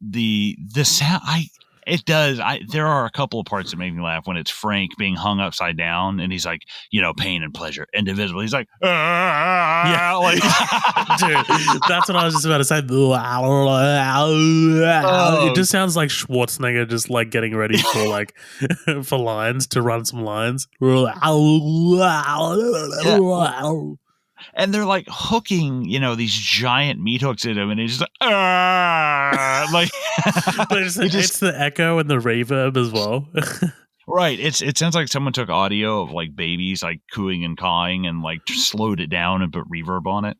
The sound it does. There are a couple of parts that make me laugh when it's Frank being hung upside down and he's like, pain and pleasure, indivisible. He's like, Yeah, like, dude, that's what I was just about to say. It just sounds like Schwarzenegger just like getting ready for like for lines to run some lines. and they're like hooking, these giant meat hooks in him, and he's just like, like, but it's the echo and the reverb as well. Right. It sounds like someone took audio of like babies like cooing and cawing and like slowed it down and put reverb on it.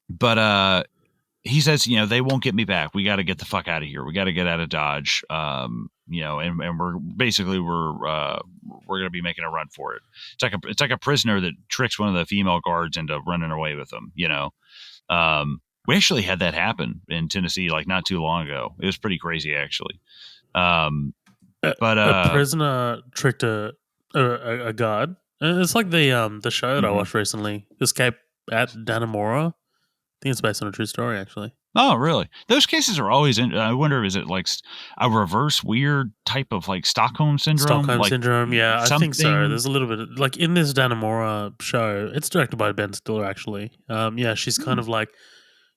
But he says, they won't get me back. We got to get the fuck out of here. We got to get out of Dodge. And we're going to be making a run for it. It's like a prisoner that tricks one of the female guards into running away with them, we actually had that happen in Tennessee, like not too long ago. It was pretty crazy actually. But a prisoner tricked a guard. It's like the show that I watched recently, Escape at Dannemora. I think it's based on a true story, actually. Oh, really? Those cases are always. I wonder, is it like a reverse weird type of like Stockholm syndrome? Yeah, something? I think so. There's a little bit like in this Dannemora show. It's directed by Ben Stiller, actually. Yeah, she's kind of like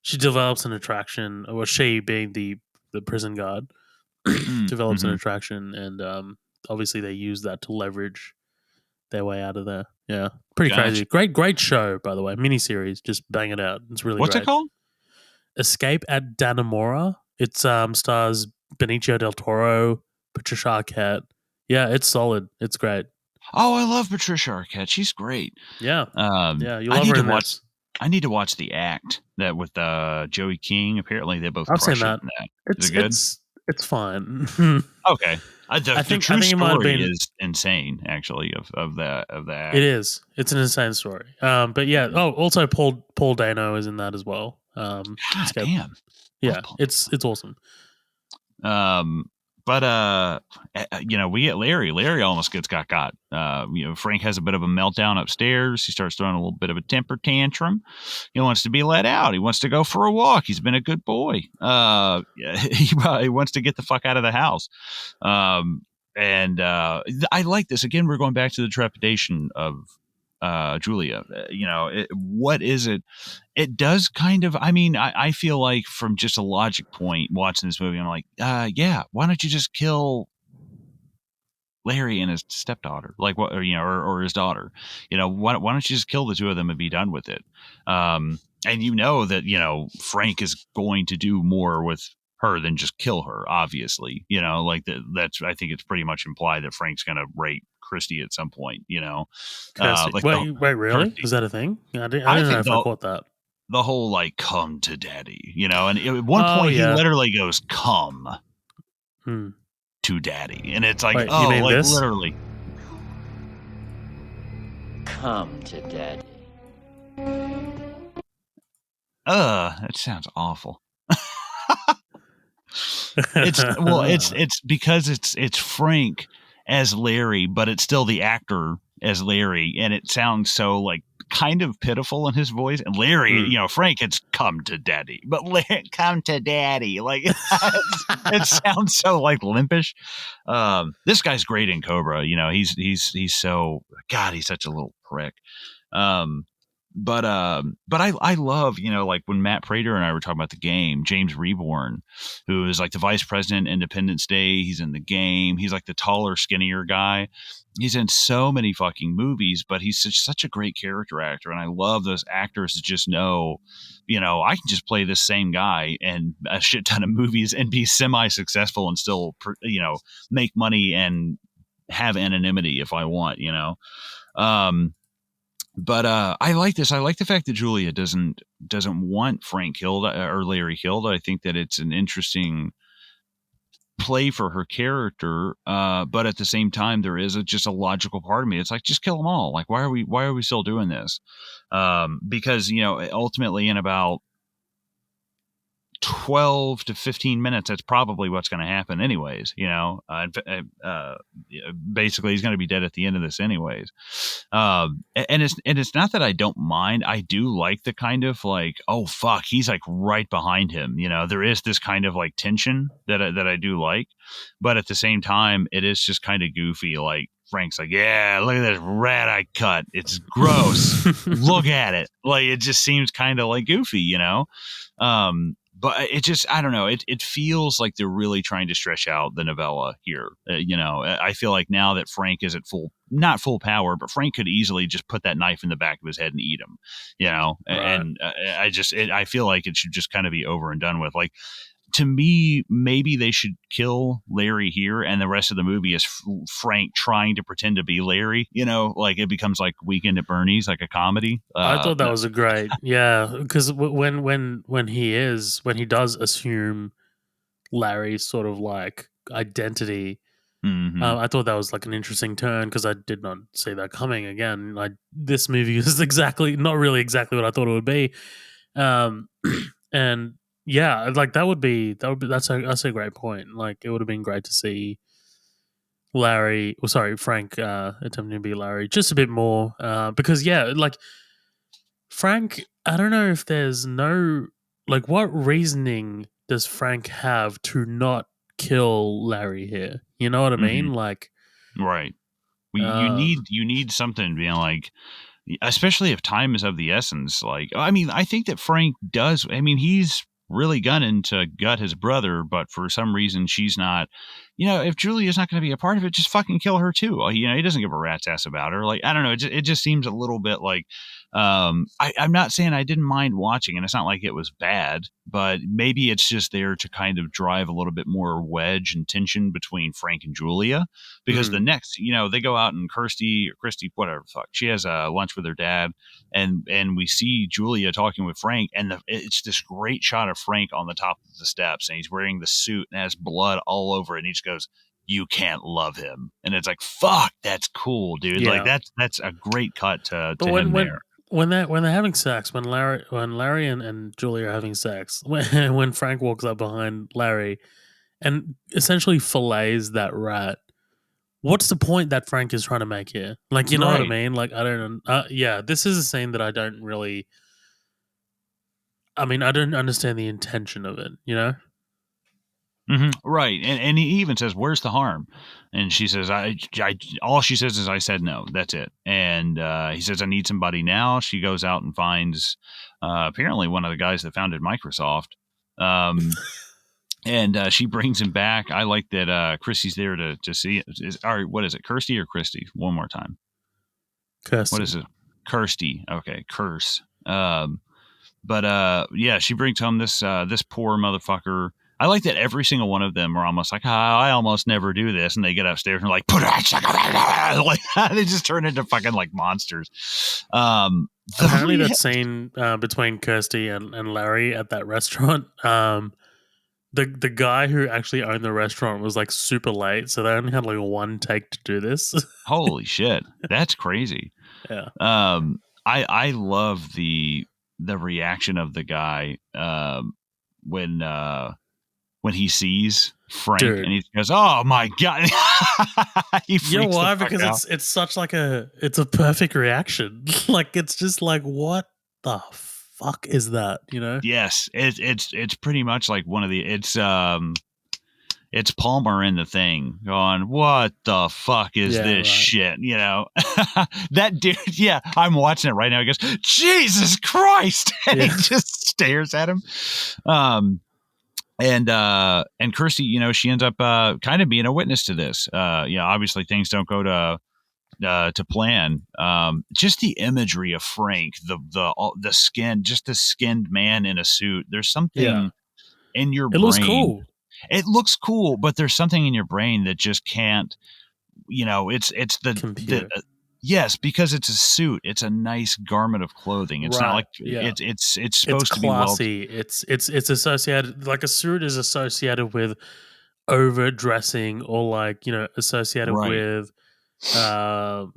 she develops an attraction, or she being the prison guard develops an attraction, and obviously they use that to leverage their way out of there. Yeah, pretty crazy. Great show, by the way. Miniseries, just bang it out. It's really What's great. it called? Escape at Dannemora. It stars Benicio del Toro, Patricia Arquette. Yeah, it's solid. It's great. Oh, I love Patricia Arquette. She's great. Yeah, yeah. You I love need her to in watch. this. I need to watch The Act that with Joey King. Apparently, they both I've seen crush it that. in that. It's Is it good? it's fine. Okay. The think true it might have story been- is insane, actually, of that. It is. It's an insane story. But yeah. Oh, also Paul Dano is in that as well. God damn. Yeah, it's awesome. But we get Larry. Larry almost gets got. Frank has a bit of a meltdown upstairs. He starts throwing a little bit of a temper tantrum. He wants to be let out. He wants to go for a walk. He's been a good boy. He wants to get the fuck out of the house. And I like this. Again, we're going back to the trepidation of Julia. What is it? It does kind of, I feel like from just a logic point watching this movie, I'm like, yeah, why don't you just kill Larry and his stepdaughter, like what, or his daughter, why don't you just kill the two of them and be done with it? And that, Frank is going to do more with her than just kill her, obviously, that's, I think it's pretty much implied that Frank's going to rape Christy at some point, Wait, really? Is that a thing? I didn't know if I caught that. The whole like come to daddy, and at one point he literally goes come to daddy, and it's like, wait, you mean this? Literally come to daddy. That sounds awful. It's because it's Frank as Larry, but it's still the actor as Larry, and it sounds so like kind of pitiful in his voice. And Larry, Frank, it's come to daddy, but come to daddy, like it sounds so like limpish. This guy's great in Cobra. He's so God. He's such a little prick. But I love, like when Matt Prater and I were talking about the game, James Reborn, who is like the vice president Independence Day. He's in the game. He's like the taller, skinnier guy. He's in so many fucking movies, but he's such a great character actor. And I love those actors that just know, I can just play this same guy in a shit ton of movies and be semi-successful and still, make money and have anonymity if I want, Um, but I like this. I like the fact that Julia doesn't want Frank killed or Larry killed. I think that it's an interesting play for her character, but at the same time there is just a logical part of me. It's like, just kill them all. Like, why are we still doing this? Because ultimately in about 12 to 15 minutes, that's probably what's going to happen anyways. Basically he's going to be dead at the end of this anyways. And it's not that I don't mind. I do like the kind of like, oh fuck, he's like right behind him. There is this kind of like tension that I do like, but at the same time, it is just kind of goofy. Like, Frank's like, yeah, look at this rat I cut. It's gross. Look at it. Like, it just seems kind of like goofy, but it just, I don't know. It feels like they're really trying to stretch out the novella here. I feel like now that Frank is at not full power, but Frank could easily just put that knife in the back of his head and eat him, Right. and I feel like it should just kind of be over and done with. Like, to me, maybe they should kill Larry here, and the rest of the movie is Frank trying to pretend to be Larry. Like it becomes like Weekend at Bernie's, like a comedy. I thought that was a great, because when he does assume Larry's sort of like identity, Mm-hmm. I thought that was like an interesting turn because I did not see that coming. Again, like this movie is not really exactly what I thought it would be, and yeah, like that's a great point. Like it would have been great to see Frank attempting to be Larry just a bit more, because like Frank, I don't know if there's no, like, what reasoning does Frank have to not kill Larry here? You know what I Mm-hmm. mean? Like, Right. You um, need something being like, especially if time is of the essence. Like, I mean, I think that Frank does. I mean, he's really gunning to gut his brother, but for some reason she's not. If Julia's not going to be a part of it, just fucking kill her too. He doesn't give a rat's ass about her. Like, I don't know. It just seems a little bit like. I'm not saying I didn't mind watching, and it's not like it was bad, but maybe it's just there to kind of drive a little bit more wedge and tension between Frank and Julia, because the next, they go out and Christy, whatever the fuck, she has a lunch with her dad, and we see Julia talking with Frank, and it's this great shot of Frank on the top of the steps, and he's wearing the suit and has blood all over it, and he just goes, "You can't love him," and it's like, fuck, that's cool, dude. Like yeah. that's a great cut to But him there. when they're having sex, when Larry and Julie are having sex, when Frank walks up behind Larry and essentially fillets that rat. What's the point that Frank is trying to make here? Like, you know what I Right. mean? Like, I don't. Yeah, this is a scene that I don't really. I mean, I don't understand the intention of it. You know? Right. And he even says, "Where's the harm?" And she says, all she says is, "I said no. That's it." And he says, "I need somebody now." She goes out and finds apparently one of the guys that founded Microsoft. And she brings him back. I like that Christy's there to see it. What is it? Kirsty or Christy? One more time. What Kirsty. is it? Kirsty. Okay. Curse. But yeah, she brings home this poor motherfucker. I like that every single one of them are almost like, I almost never do this, and they get upstairs and are like, like they just turn into fucking like monsters. Apparently, that scene between Kirsty and Larry at that restaurant, the guy who actually owned the restaurant was like super late, so they only had like one take to do this. Holy shit, that's crazy. Yeah. I love the reaction of the guy when he sees Frank, Dude. and he goes, "Oh my god!" He You know freaks the why? fuck Because out. it's such like it's a perfect reaction. Like it's just like, what the fuck is that? You know? Yes, it's pretty much like one of the it's Palmer in The Thing going, "What the fuck is Yeah, this right. shit?" That dude. Yeah, I'm watching it right now. He goes, "Jesus Christ!" And he just stares at him. And Kirsty, she ends up kind of being a witness to this. Obviously things don't go to to plan. Just the imagery of Frank, the skin, just a skinned man in a suit. There's something in your It looks brain. cool. It looks cool, but there's something in your brain that just can't. It's the Compute. yes, because it's a suit. It's a nice garment of clothing. It's not like it's supposed to be classy. It's associated, like a suit is associated with overdressing, or like associated with higher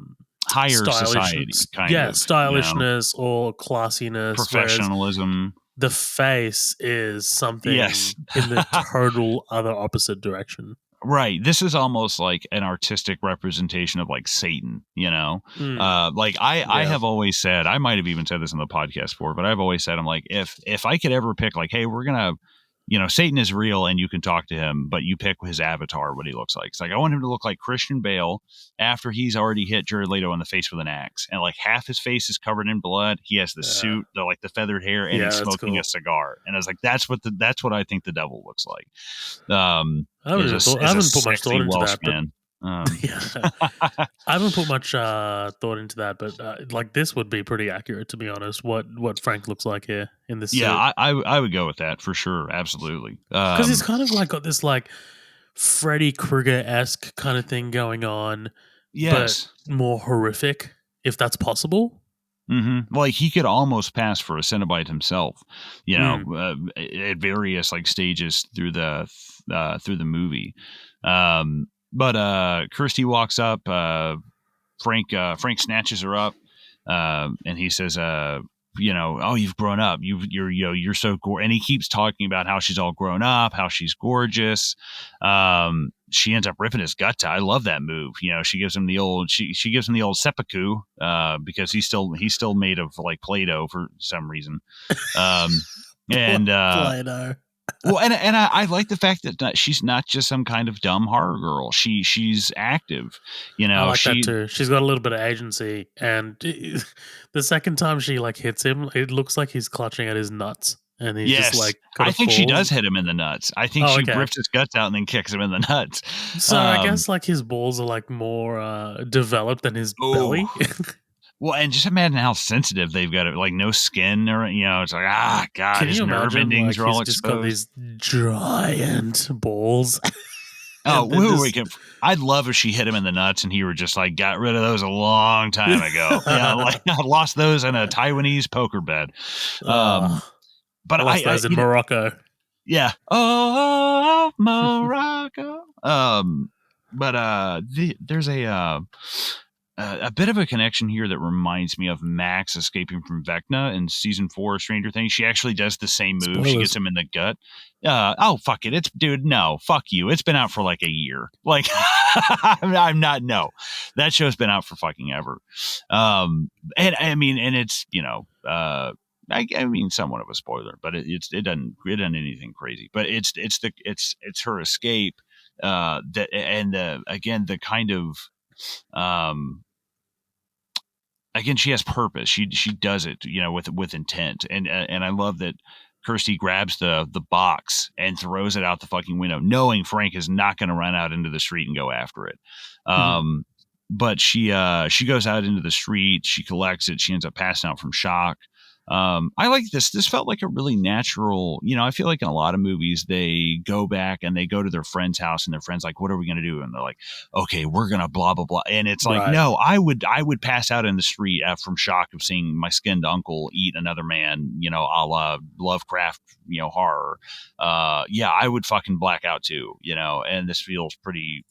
society kind of stylishness or classiness, professionalism. The face is something in the total other opposite direction. Right. This is almost like an artistic representation of like Satan, I have always said, I might have even said this in the podcast before, but I've always said, I'm like, if I could ever pick like, hey, we're going to, Satan is real and you can talk to him, but you pick his avatar, what he looks like. It's like, I want him to look like Christian Bale after he's already hit Jared Leto in the face with an axe. And like half his face is covered in blood. He has the suit, the feathered hair, and he's smoking a cigar. And I was like, that's what I think the devil looks like. I haven't put much thought into that. Man. I haven't put much thought into that, but like this would be pretty accurate, to be honest. What Frank looks like here in this suit. I would go with that for sure, absolutely. Because he's kind of like got this like Freddy Krueger-esque kind of thing going on, but more horrific, if that's possible. Mm-hmm. Like he could almost pass for a Cenobite himself, at various like stages through the movie. But Kirsty walks up. Frank snatches her up, and he says, oh, you've grown up. You're so gorgeous. And he keeps talking about how she's all grown up, how she's gorgeous. She ends up ripping his guts out. I love that move. She gives him the old she gives him the old seppuku, because he's still made of like Play-Doh for some reason. And Play-Doh. Well, and I like the fact that she's not just some kind of dumb horror girl. She's active. I like that too. She's got a little bit of agency, and the second time she like hits him, it looks like he's clutching at his nuts, and he's just like. I think she does hit him in the nuts. I think she rips his guts out and then kicks him in the nuts. So I guess like his balls are like more developed than his belly. Well, and just imagine how sensitive they've got it. Like no skin, or it's like God, his nerve endings are all exposed. He's just got these giant balls. I'd love if she hit him in the nuts and he were just like got rid of those a long time ago. Like I lost those in a Taiwanese poker bed. But I lost those in Morocco. Yeah. Oh, Morocco. But there's a bit of a connection here that reminds me of Max escaping from Vecna in season 4 of Stranger Things. She actually does the same move. Spoilers. She gets him in the gut. Fuck it. No, fuck you. It's been out for like a year. Like, I'm not, no. That show's been out for fucking ever. And I mean, and it's, I mean, somewhat of a spoiler, but it doesn't anything crazy. But it's her escape. Again, the kind of, again, she has purpose. She does it, with intent. And I love that Kirsty grabs the box and throws it out the fucking window, knowing Frank is not going to run out into the street and go after it. But she goes out into the street. She collects it. She ends up passing out from shock. I like this. This felt like a really natural, I feel like in a lot of movies, they go back and they go to their friend's house and their friend's like, what are we going to do? And they're like, okay, we're going to blah, blah, blah. And it's like, no, I would pass out in the street from shock of seeing my skinned uncle eat another man, a la Lovecraft, horror. I would fucking black out too, and this feels pretty,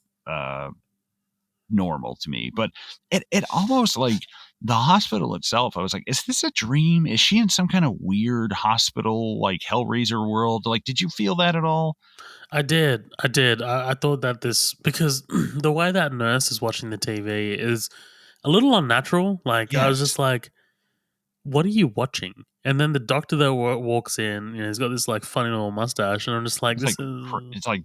normal to me, but it almost like the hospital itself, I was like, is this a dream? Is she in some kind of weird hospital, like Hellraiser world? Like, did you feel that at all? I did. I thought that because the way that nurse is watching the TV is a little unnatural. Like, yes. I was just like, what are you watching? And then the doctor that walks in, he's got this like funny little mustache, and I'm just like, It's like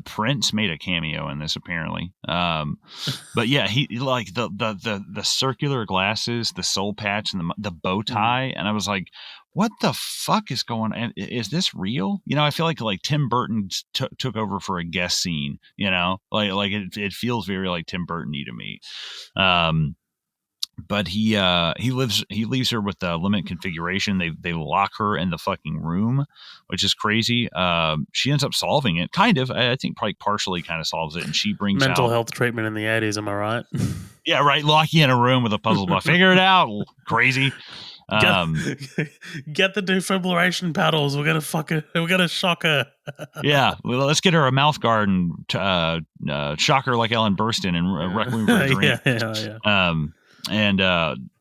Prince made a cameo in this apparently. But yeah, he like the circular glasses, the soul patch, and the bow tie, and I was like, what the fuck is going on? Is this real? I feel like Tim Burton took over for a guest scene. Like it feels very like Tim Burton-y to me. But he leaves her with the limit configuration. They lock her in the fucking room, which is crazy. She ends up solving it, kind of. I think probably partially kind of solves it, and she brings mental out health treatment in the 80s. Am I right? Yeah, right. Lock you in a room with a puzzle box. Figure it out. Crazy. Get the defibrillation paddles. We're gonna fuck her. We're gonna shock her. Yeah, well, let's get her a mouth guard and shock her like Ellen Burstyn and Requiem for a Dream. Yeah. And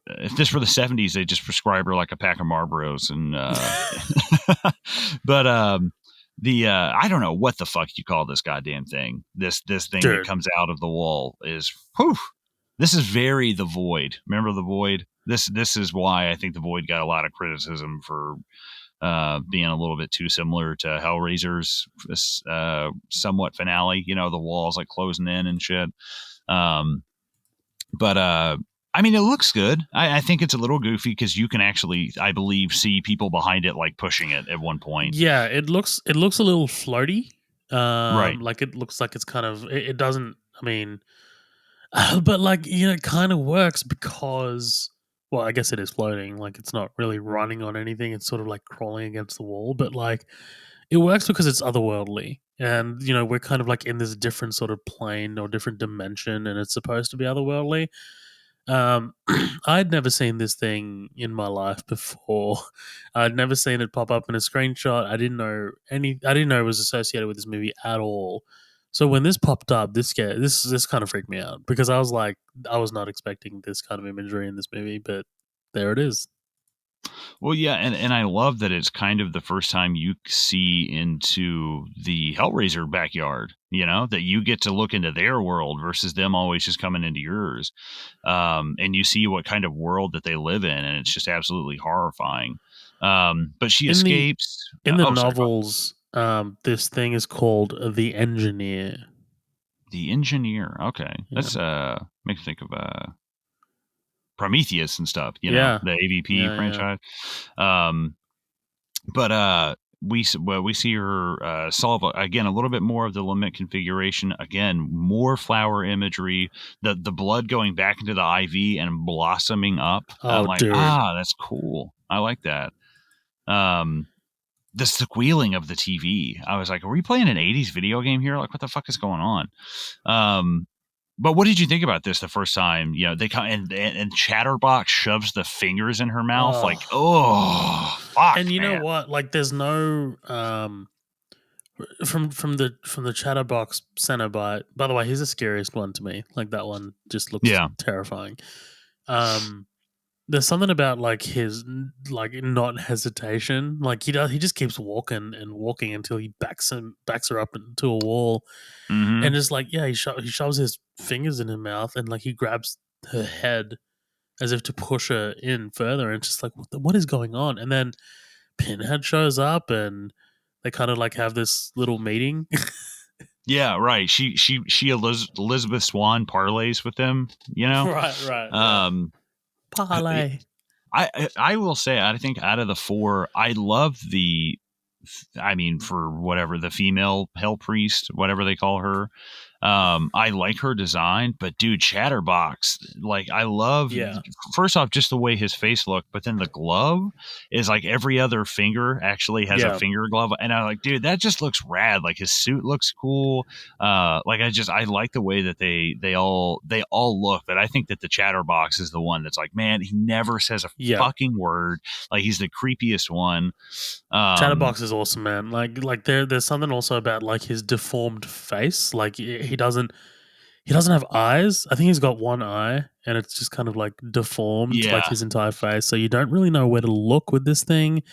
if this were the 70s, they just prescribe her like a pack of Marlboros. And but I don't know what the fuck you call this goddamn thing. This thing Dude. that comes out of the wall is whew. This is very The Void. Remember The Void? This is why I think The Void got a lot of criticism for being a little bit too similar to Hellraiser's somewhat finale. The walls like closing in and shit. But I mean, it looks good. I think it's a little goofy because you can actually, I believe, see people behind it like pushing it at one point. Yeah, it looks a little floaty. Right. Like it looks like it's kind of. It doesn't. I mean, but like it kind of works because. Well, I guess it is floating. Like it's not really running on anything. It's sort of like crawling against the wall. But like, it works because it's otherworldly, and we're kind of like in this different sort of plane or different dimension, and it's supposed to be otherworldly. I'd never seen this thing in my life before. I'd never seen it pop up in a screenshot. I didn't know it was associated with this movie at all. So when this popped up, this kind of freaked me out because I was like, I was not expecting this kind of imagery in this movie, but there it is. Well, yeah, and I love that it's kind of the first time you see into the Hellraiser backyard, that you get to look into their world versus them always just coming into yours. And you see what kind of world that they live in, and it's just absolutely horrifying. But she escapes. In the novels, this thing is called the Engineer. The Engineer. Okay. Yeah. That's makes me think of Prometheus and stuff, the AVP franchise. But we see her solve again a little bit more of the limit configuration. Again, more flower imagery. The blood going back into the IV and blossoming up. Oh, I'm like, dude. that's cool. I like that. The squealing of the TV. I was like, are we playing an 80s video game here? Like, what the fuck is going on? But what did you think about this the first time? They come and Chatterbox shoves the fingers in her mouth. Like, fuck. And you know what? Like, there's no from the Chatterbox Cenobite. By the way, he's the scariest one to me. Like that one just looks terrifying. There's something about like his like not hesitation. Like he just keeps walking and walking until he backs her up into a wall. Mm-hmm. And just like, he shoves his fingers in her mouth and like he grabs her head as if to push her in further. And it's just like, what is going on? And then Pinhead shows up and they kind of like have this little meeting. Yeah, right. She Elizabeth Swan parlays with them, Right. Parlay. I will say, I think out of the four, I love for whatever, the female hell priest, whatever they call her. I like her design, but dude, Chatterbox, like I love, first off, just the way his face looked, but then the glove is like every other finger actually has a finger glove. And I'm like, dude, that just looks rad. Like his suit looks cool. I like the way that they all look, but I think that the Chatterbox is the one that's like, man, he never says a fucking word. Like he's the creepiest one. Chatterbox is awesome, man. Like there's something also about like his deformed face. Like he doesn't have eyes. I think he's got one eye, and it's just kind of like deformed, like his entire face. So you don't really know where to look with this thing.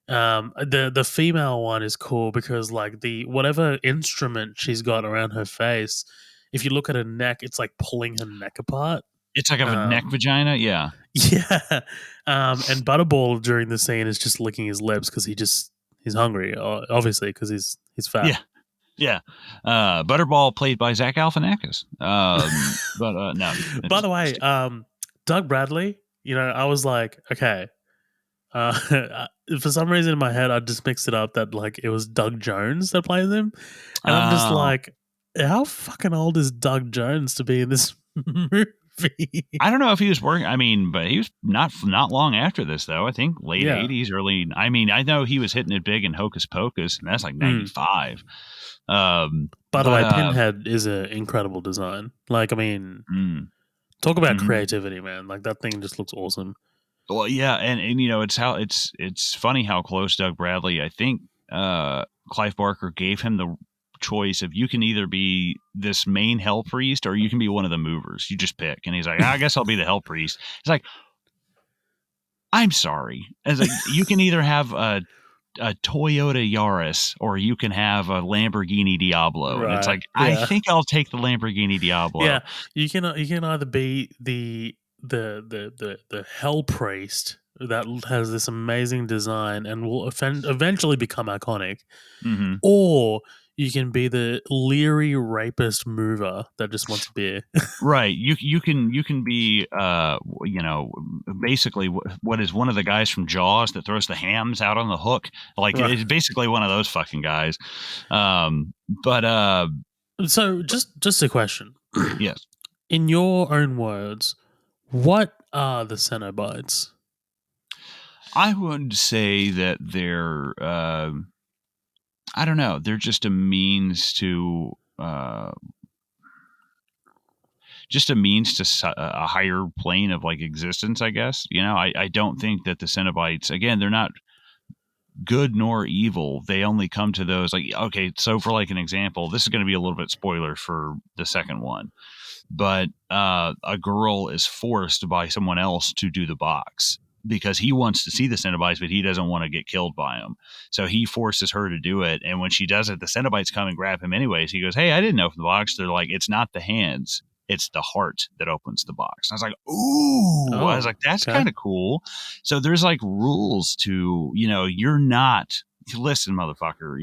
The female one is cool because like the whatever instrument she's got around her face, if you look at her neck, it's like pulling her neck apart. It's like a neck vagina, yeah. Yeah. And Butterball during the scene is just licking his lips because he's hungry, obviously, because he's fat. Yeah. Yeah. Butterball played by Zach Galifianakis. But no. By the way, Doug Bradley, I was like, okay. For some reason in my head, I just mixed it up that like it was Doug Jones that plays him. And I'm just like, how fucking old is Doug Jones to be in this movie? I don't know if he was working. I mean, but he was not long after this, though. I think late 80s, early. I mean, I know he was hitting it big in Hocus Pocus, and that's like 95. By the way, Pinhead is an incredible design. Like, I mean, talk about creativity, man. Like, that thing just looks awesome. Well, yeah, and it's funny how close Doug Bradley. I think Clive Barker gave him the choice of you can either be this main hell priest or you can be one of the movers. You just pick. And he's like, I guess I'll be the hell priest. It's like, I'm sorry. It's like, you can either have a Toyota Yaris or you can have a Lamborghini Diablo. Right, and it's like, yeah. I think I'll take the Lamborghini Diablo. Yeah, you can either be the hell priest that has this amazing design and will eventually become iconic, or you can be the leery rapist mover that just wants beer. Right. You can be basically what is one of the guys from Jaws that throws the hams out on the hook. Like Right. it's basically one of those fucking guys. So just a question. Yes. In your own words, what are the Cenobites? I would say that they're I don't know, they're just a means to a higher plane of like existence, I guess. I don't think that the Cenobites, again, they're not good nor evil. They only come to those like, okay, so for like an example, this is going to be a little bit spoiler for the second one, but a girl is forced by someone else to do the box because he wants to see the Cenobites, but he doesn't want to get killed by them. So he forces her to do it. And when she does it, the Cenobites come and grab him anyways. He goes, hey, I didn't open the box. They're like, it's not the hands. It's the heart that opens the box. And I was like, ooh, I was like, that's kind of cool. So there's like rules to, you're not, listen, motherfucker,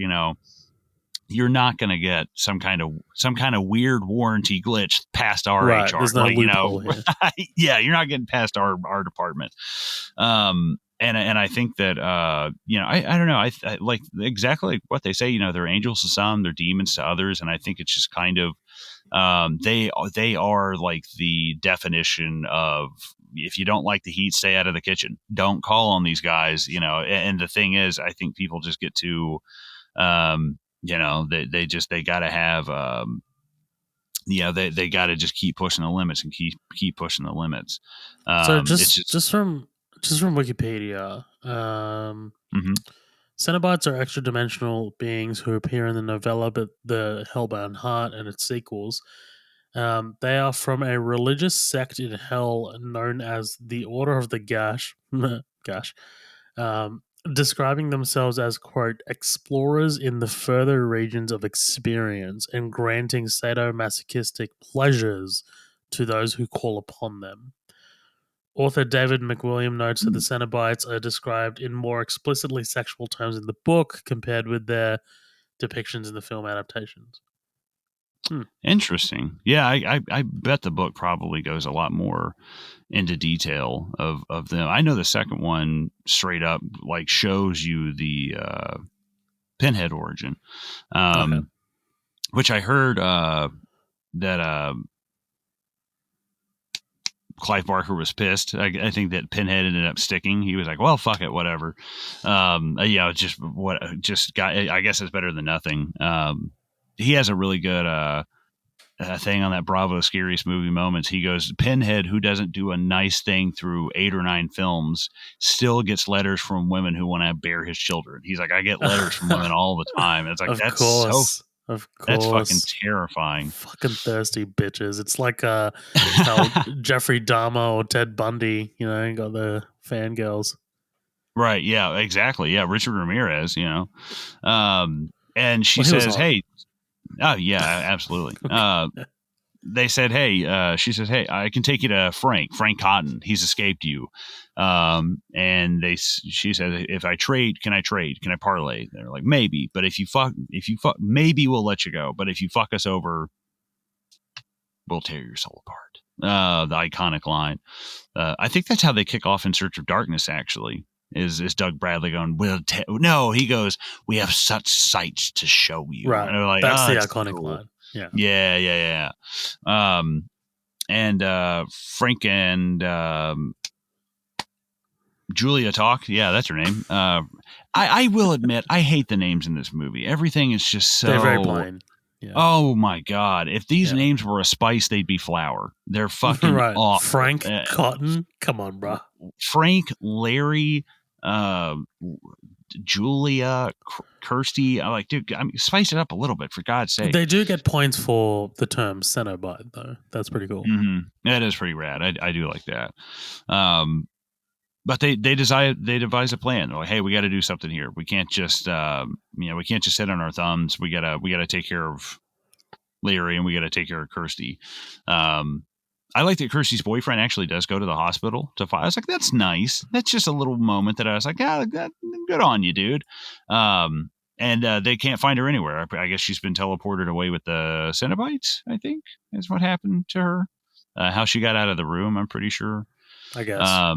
you're not going to get some kind of weird warranty glitch past our right, HR. There's no loophole here. Yeah, you're not getting past our department. And I think that I don't know. I like exactly what they say. They're angels to some, they're demons to others, and I think it's just kind of they are like the definition of, if you don't like the heat, stay out of the kitchen. Don't call on these guys. And the thing is, I think people just get to they got to have they got to just keep pushing the limits and keep pushing the limits. So just from Wikipedia, Cenobites are extra-dimensional beings who appear in the novella but the Hellbound Heart and its sequels. They are from a religious sect in hell known as the Order of the Gash. Gash. Describing themselves as, quote, explorers in the further regions of experience and granting sadomasochistic pleasures to those who call upon them. Author David McWilliam notes that the Cenobites are described in more explicitly sexual terms in the book compared with their depictions in the film adaptations. Interesting. Yeah, I bet the book probably goes a lot more into detail of them. I know the second one straight up like shows you the Pinhead origin, which I heard that Clive Barker was pissed. I think that Pinhead ended up sticking. He was like, well, fuck it, whatever. I guess it's better than nothing. He has a really good thing on that Bravo Scariest Movie Moments. He goes, Pinhead, who doesn't do a nice thing through 8 or 9 films, still gets letters from women who want to bear his children. He's like, I get letters from women all the time. It's like, Of course. That's fucking terrifying. Fucking thirsty bitches. It's like how Jeffrey Dahmer or Ted Bundy, got the fangirls. Right. Yeah, exactly. Yeah. Richard Ramirez, and she says, hey, oh yeah, absolutely. they said, hey, she says, hey, I can take you to Frank Cotton. He's escaped you. And she said, if I trade, can I trade? Can I parlay? They're like, maybe, but if you fuck, maybe we'll let you go. But if you fuck us over, we'll tear your soul apart. The iconic line. I think that's how they kick off In Search of Darkness, actually. Is Doug Bradley going, no, he goes, we have such sights to show you. Right. And they're like, that's the that's iconic cool. line. Yeah. Yeah. And Frank and Julia talk. Yeah, that's her name. I will admit, I hate the names in this movie. Everything is just so... They're very plain. Yeah. Oh, my God. If these names were a spice, they'd be flour. They're fucking right. awful. Frank Cotton? Come on, bro. Frank, Larry, Julia, Kirsty. I like, dude, spice it up a little bit, for God's sake. They do get points for the term Cenobite, though. That's pretty cool. Mm-hmm. That is pretty rad. I do like that. But they devise a plan. They're like, hey, we got to do something here. We can't just we can't just sit on our thumbs. We gotta take care of Larry, and we gotta take care of Kirsty. I like that Kirsty's boyfriend actually does go to the hospital to fight. I was like, that's nice. That's just a little moment that I was like, good on you, dude. And they can't find her anywhere. I guess she's been teleported away with the Cenobites, I think is what happened to her. How she got out of the room, I'm pretty sure. I guess.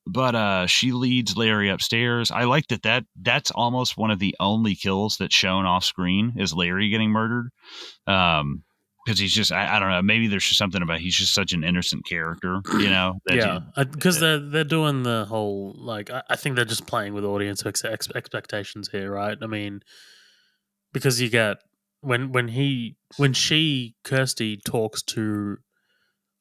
But she leads Larry upstairs. I like that's almost one of the only kills that's shown off screen is Larry getting murdered. Because he's just, I don't know, maybe there's just something about he's just such an innocent character, you know? Because they're doing the whole, like, I think they're just playing with audience expectations here, right? I mean, because you get, when Kirsty talks to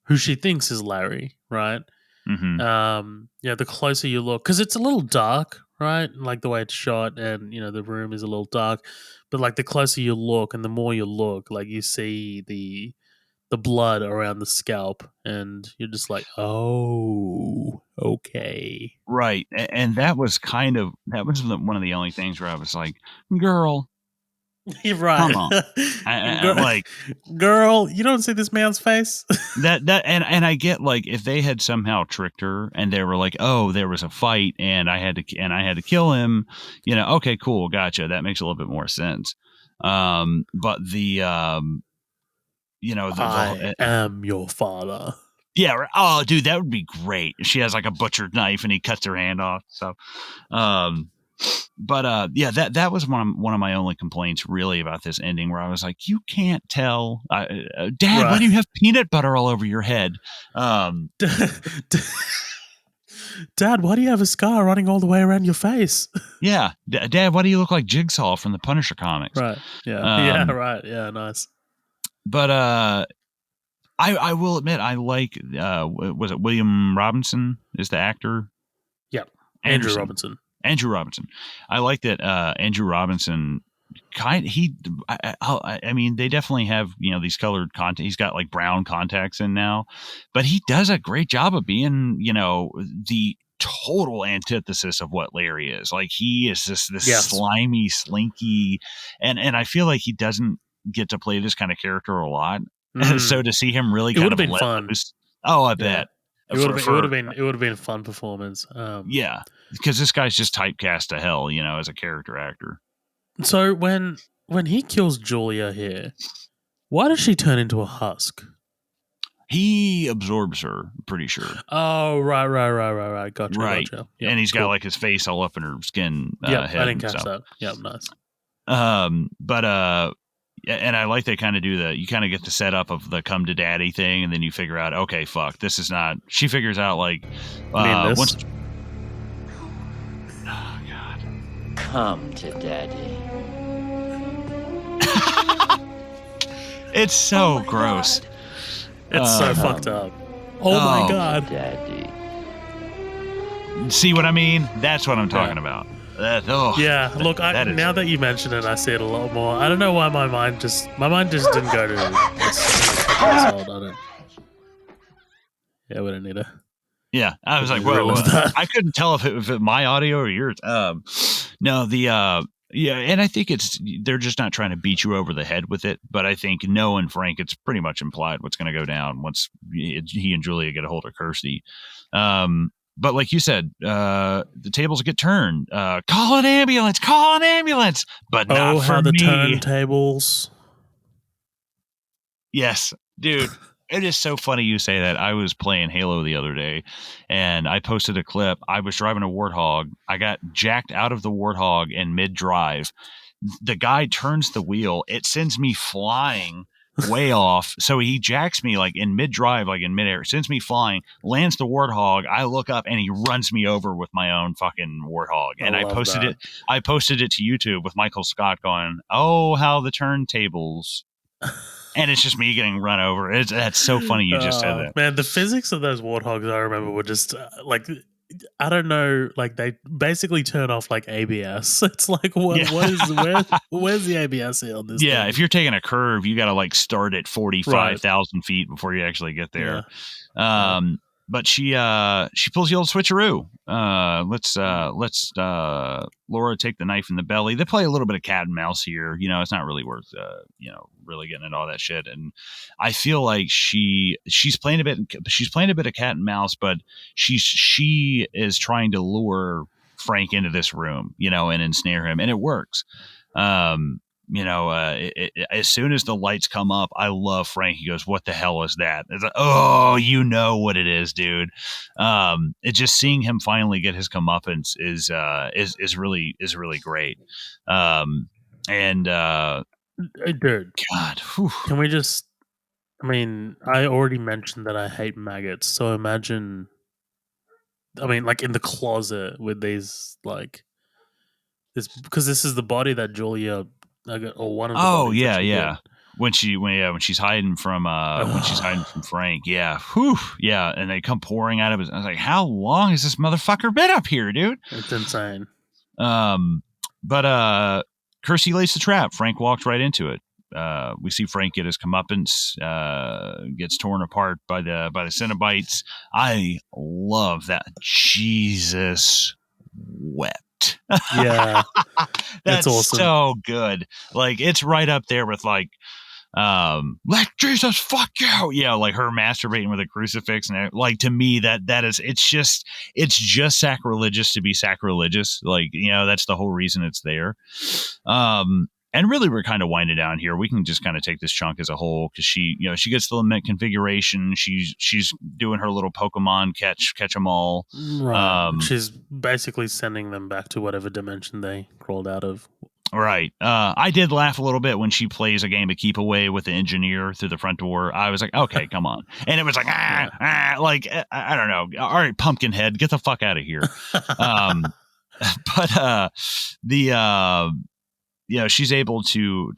who she thinks is Larry, right? Mm-hmm. The closer you look, because it's a little dark, right? Like the way it's shot, and the room is a little dark. But like the closer you look, and the more you look, like you see the blood around the scalp, and you're just like, oh, okay, right. And that was one of the only things where I was like, girl. You're right. Come on. Girl, you don't see this man's face. and I get, like, if they had somehow tricked her and they were like, oh, there was a fight and I had to kill him, okay, cool, gotcha. That makes a little bit more sense. But the I am your father. Yeah. Right. Oh, dude, that would be great. She has like a butcher knife and he cuts her hand off. So, but that was one of my only complaints really about this ending, where I was like, you can't tell, Dad, right. Why do you have peanut butter all over your head? Dad, why do you have a scar running all the way around your face? Yeah. Dad, why do you look like Jigsaw from the Punisher comics? Right. Yeah. Right. Yeah. Nice. But I will admit, I like, was it William Robinson is the actor? Yep. Andrew Robinson. I like that Andrew Robinson I mean, they definitely have, these colored content. He's got like brown contacts in now, but he does a great job of being, the total antithesis of what Larry is. Like, he is this slimy, slinky, and I feel like he doesn't get to play this kind of character a lot. So to see him really kind of let fun. loose. Oh, I bet. It would have been a fun performance. Yeah, because this guy's just typecast to hell, as a character actor. So when he kills Julia here, why does she turn into a husk? He absorbs her, I'm pretty sure. Oh, right. Gotcha. Right. Gotcha. Yep, and he's got like his face all up in her skin. Yeah, head I didn't catch that. Yep, nice. And I like they kind of do you kind of get the setup of the come to daddy thing, and then you figure out, okay, fuck, this is not. She figures out like, once. Oh God. Come to daddy. It's so gross. God. It's so fucked up. Oh my God. Daddy. See what I mean? That's what I'm talking about. Yeah, look, now that you mention it, I see it a lot more. I don't know why my mind just didn't go to this. Yeah, we don't need to. Yeah, I was like, whoa. I couldn't tell if it was my audio or yours. No, Yeah, and I think they're just not trying to beat you over the head with it. But I think knowing Frank, it's pretty much implied what's going to go down once he and Julia get a hold of Kirsty. But like you said, the tables get turned. Call an ambulance! Call an ambulance! But not for how the me. turntables. Yes, dude. It is so funny you say that. I was playing Halo the other day, and I posted a clip. I was driving a Warthog. I got jacked out of the Warthog in mid-drive. The guy turns the wheel. It sends me flying way off. So he jacks me like in mid-drive, like in midair. Sends me flying, lands the Warthog. I look up, and he runs me over with my own fucking Warthog. And I posted it. I posted it to YouTube with Michael Scott going, "Oh, how the turntables." And it's just me getting run over. That's so funny you just said that. Man, the physics of those warthogs, I remember, were just like, I don't know, like they basically turn off like ABS. It's like, where's the ABS here on this thing? If you're taking a curve, you got to like start at 45,000 feet before you actually get there. Yeah. But she pulls the old switcheroo. Let's Laura take the knife in the belly. They play a little bit of cat and mouse here. It's not really worth really getting into all that shit. And I feel like she's playing a bit of cat and mouse, but she is trying to lure Frank into this room, and ensnare him, and it works. As soon as the lights come up, I love Frank. He goes, "What the hell is that?" It's like, oh, you know what it is, dude. It's just seeing him finally get his comeuppance is really great. Dude, God, can we just? I mean, I already mentioned that I hate maggots, so imagine. I mean, like in the closet with these, like this, because this is the body that Julia. Or one of the bodies yeah. When she's hiding from Frank, and they come pouring out of it. I was like, how long has this motherfucker been up here, dude? It's insane. But Kirsty lays the trap. Frank walks right into it. We see Frank get his comeuppance, gets torn apart by the Cenobites. I love that. Jesus wept. Yeah, that's awesome. So good. Like it's right up there with like like Jesus fuck you, like her masturbating with a crucifix, and like to me that is it's just sacrilegious to be sacrilegious. Like that's the whole reason it's there. And really, we're kind of winding down here. We can just kind of take this chunk as a whole because she gets the lament configuration. She's doing her little Pokemon catch them all. Right. She's basically sending them back to whatever dimension they crawled out of. Right. I did laugh a little bit when she plays a game of keep away with the engineer through the front door. I was like, okay, come on. And it was like, like, I don't know. All right, Pumpkinhead, get the fuck out of here. She's able to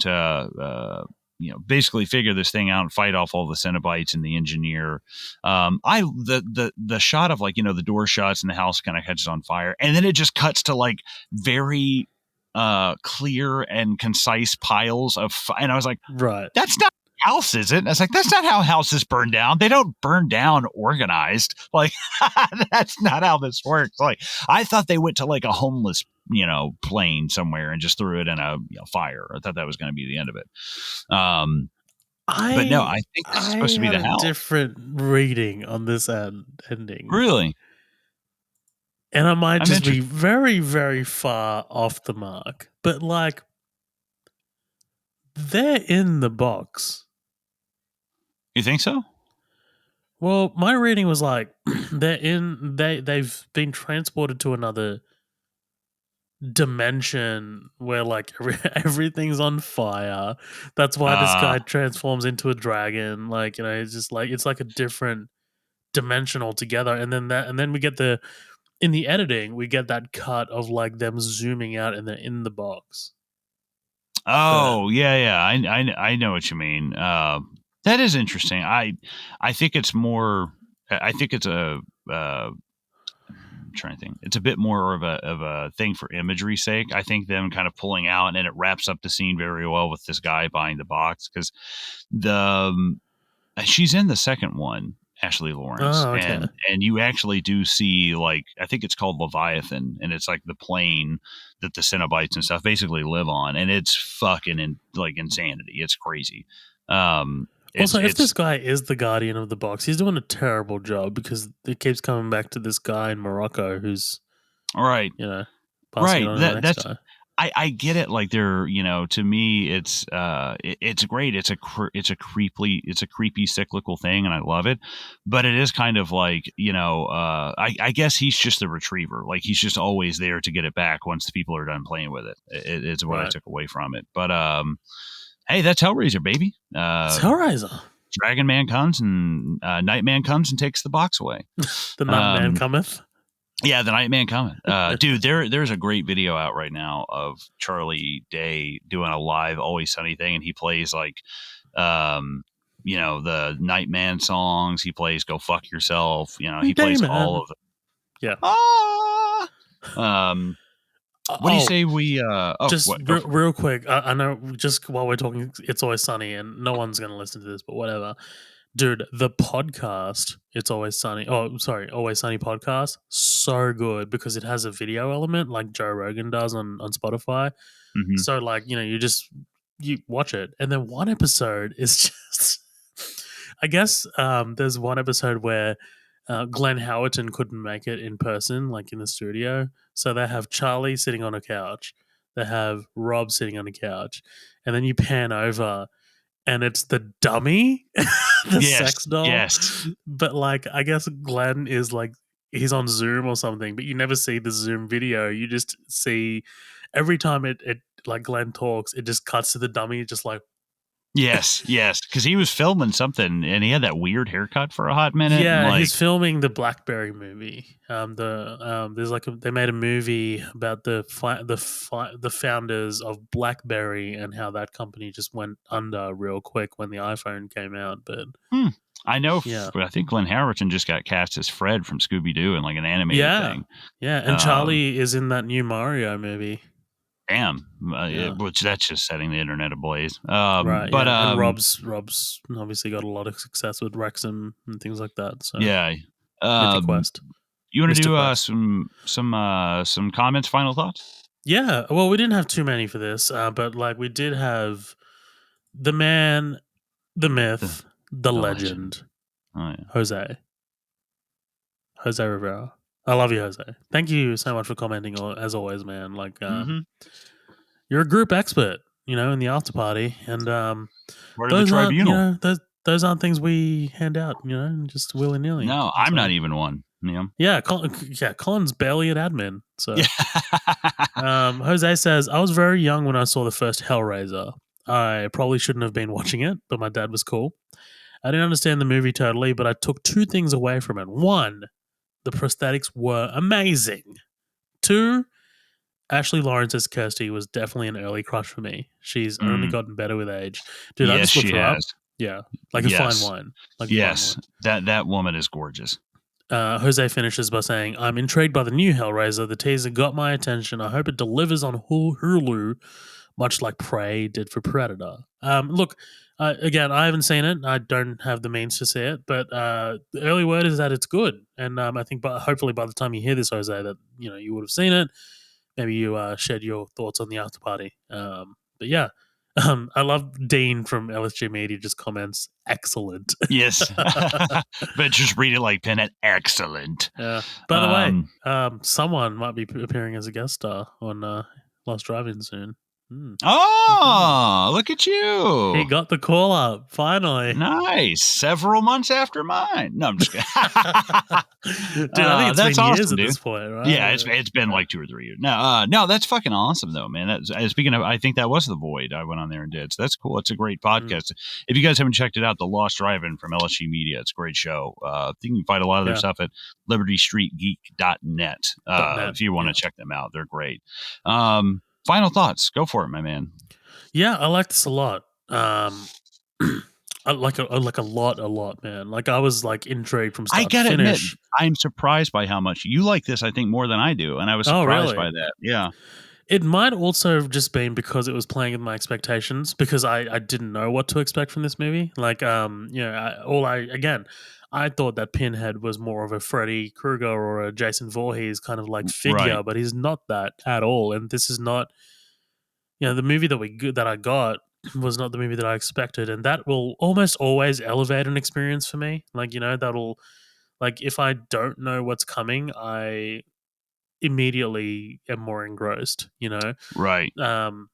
basically figure this thing out and fight off all the Cenobites and the engineer. The shot of like, the door shuts and the house kind of catches on fire. And then it just cuts to like very clear and concise piles of and I was like, right, that's not a house, is it? I was like, that's not how houses burn down. They don't burn down organized. Like that's not how this works. Like I thought they went to like a homeless plane somewhere and just threw it in a fire. I thought that was going to be the end of it. But no, I think this is supposed to be the house. Different reading on this ending, really. And I might just be very, very far off the mark. But, like, they're in the box. You think so? Well, my reading was like, they've been transported to another dimension where, like, everything's on fire. That's why this guy transforms into a dragon. Like, it's just like, it's like a different dimension altogether. And then we get in the editing, we get that cut of like them zooming out and they're in the box. Oh, yeah. I know what you mean. That is interesting. I think it's more. I think it's I'm trying to think. It's a bit more of a thing for imagery's sake. I think them kind of pulling out and it wraps up the scene very well with this guy buying the box because she's in the second one. Ashley Lawrence. Oh, okay. And you actually do see, like, I think it's called Leviathan, and it's like the plane that the Cenobites and stuff basically live on, and it's fucking insanity. It's crazy. Also, if this guy is the guardian of the box, he's doing a terrible job because it keeps coming back to this guy in Morocco who's right, passing it on to the next guy. I get it. Like, they're, to me, it's great. It's a creepy cyclical thing, and I love it. But it is kind of like, I guess he's just the retriever. Like, he's just always there to get it back once the people are done playing with it. It's what I took away from it. But hey, that's Hellraiser, baby. It's Hellraiser. Dragon Man comes and Nightman comes and takes the box away. The Nightman cometh. Yeah, the Nightman cometh. Dude, there's a great video out right now of Charlie Day doing a live Always Sunny thing, and he plays like, the Nightman songs. He plays "Go Fuck Yourself." He plays all of it. Yeah. What do you say we? Real quick. I know. Just while we're talking, It's Always Sunny, and no one's going to listen to this, but whatever. Dude, the podcast, It's Always Sunny. Oh, sorry, Always Sunny podcast. So good because it has a video element like Joe Rogan does on Spotify. Mm-hmm. So, like, you watch it, and then one episode is just. I guess there's one episode where Glenn Howerton couldn't make it in person, like in the studio. So they have Charlie sitting on a couch. They have Rob sitting on a couch. And then you pan over and it's the dummy, the sex doll. Yes. But like, I guess Glenn is like, he's on Zoom or something, but you never see the Zoom video. You just see every time it like Glenn talks, it just cuts to the dummy, just like, Yes, because he was filming something and he had that weird haircut for a hot minute. Yeah, he's filming the BlackBerry movie. There's they made a movie about the founders of BlackBerry and how that company just went under real quick when the iPhone came out. But I know. Yeah. I think Glenn Howerton just got cast as Fred from Scooby Doo in like an animated thing. Yeah, and Charlie is in that new Mario movie. Damn, which that's just setting the internet ablaze. Right, but and Rob's obviously got a lot of success with Wrexham and things like that. So Mythic Quest. You want to do some comments, final thoughts? Yeah, well, we didn't have too many for this, but like we did have the man, the myth, the legend. Oh, yeah. Jose Rivera. I love you, Jose. Thank you so much for commenting, as always, man. Like, you're a group expert, in the after party, and part of the tribunal. Those aren't things we hand out, just willy nilly. No, I'm not even one. Yeah, Colin's barely an admin. So, Jose says, I was very young when I saw the first Hellraiser. I probably shouldn't have been watching it, but my dad was cool. I didn't understand the movie totally, but I took two things away from it. One, the prosthetics were amazing. Two, Ashley Lawrence as Kirsty was definitely an early crush for me. She's only gotten better with age. Dude, I just looked her up. Yeah, like a fine wine. That woman is gorgeous. Jose finishes by saying, I'm intrigued by the new Hellraiser. The teaser got my attention. I hope it delivers on Hulu, much like Prey did for Predator. Look, again, I haven't seen it. I don't have the means to see it, but the early word is that it's good. And I think hopefully by the time you hear this, Jose, that you would have seen it. Maybe you shared your thoughts on the after party. But yeah, I love Dean from LSG Media just comments, excellent. Yes. But just read it like Pennant, excellent. Yeah. By the way, someone might be appearing as a guest star on Lost Drive-In soon. Oh, look at you. He got the call up, finally. Nice. Several months after mine. No, I'm just kidding. Dude, I think it's been years at this point, right? Yeah, it's been like 2 or 3 years. No, that's fucking awesome, though, man. Speaking of, I think that was The Void I went on there and did. So that's cool. It's a great podcast. If you guys haven't checked it out, The Lost Drive-In from LSG Media, it's a great show. I think you can find a lot of their stuff at libertystreetgeek.net if you want to check them out. They're great. Final thoughts. Go for it, my man. Yeah, I like this a lot. I like a lot, man. Like I was like intrigued from start to finish. I gotta admit, I'm surprised by how much you like this. I think more than I do, and I was surprised by that. Yeah. It might also have just been because it was playing with my expectations because I didn't know what to expect from this movie. Like, I thought that Pinhead was more of a Freddy Krueger or a Jason Voorhees kind of like Right. figure, but he's not that at all. And this is not, the movie that I got was not the movie that I expected, and that will almost always elevate an experience for me. Like, that'll, like, if I don't know what's coming, I immediately am more engrossed. Right. Um,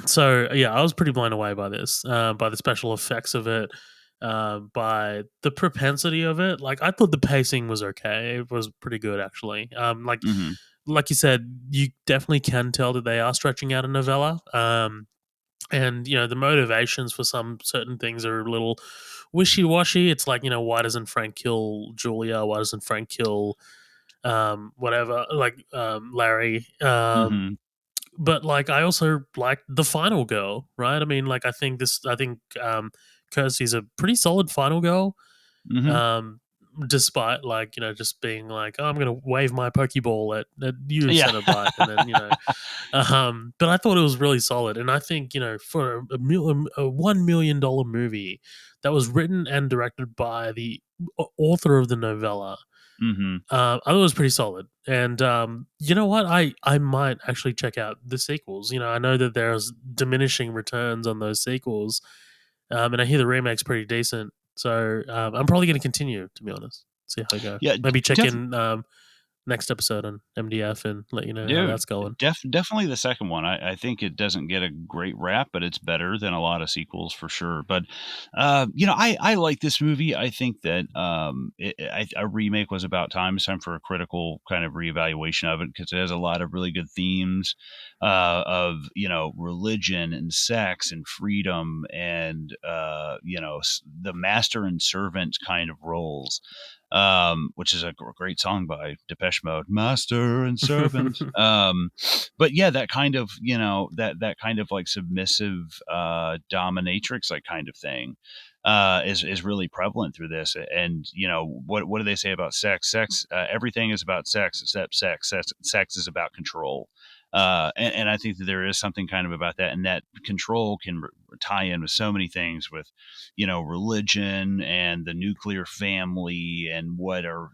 so yeah, I was pretty blown away by this, by the special effects of it, by the propensity of it. Like, I thought the pacing was okay; it was pretty good actually. Hmm. Like you said, you definitely can tell that they are stretching out a novella. And the motivations for some certain things are a little wishy-washy. It's like, why doesn't Frank kill Julia? Why doesn't Frank kill whatever, like Larry? Hmm. But like, I also like the final girl, right? I mean, like, I think Kirsty's a pretty solid final girl. Hmm. um Despite, like, just being like, oh, I'm gonna wave my pokeball at you, Yeah. Cenobite, and then but I thought it was really solid, and I think, for a $1 million movie that was written and directed by the author of the novella, Hmm. I thought it was pretty solid. And you know what? I might actually check out the sequels. I know that there's diminishing returns on those sequels, and I hear the remake's pretty decent. So I'm probably going to continue, to be honest. See how I go. Yeah. Maybe check in next episode on MDF and let you know how Dude, that's going. definitely the second one. I think it doesn't get a great rap, but it's better than a lot of sequels for sure. But I like this movie. I think that a remake was about time. It's time for a critical kind of reevaluation of it because it has a lot of really good themes of religion and sex and freedom and the master and servant kind of roles, which is a great song by Depeche Mode, Master and Servant. But yeah, that kind of, that kind of like submissive dominatrix like kind of thing is really prevalent through this. And what do they say about sex? Sex, everything is about sex except sex. Sex is about control. And I think that there is something kind of about that, and that control can tie in with so many things with religion and the nuclear family and what are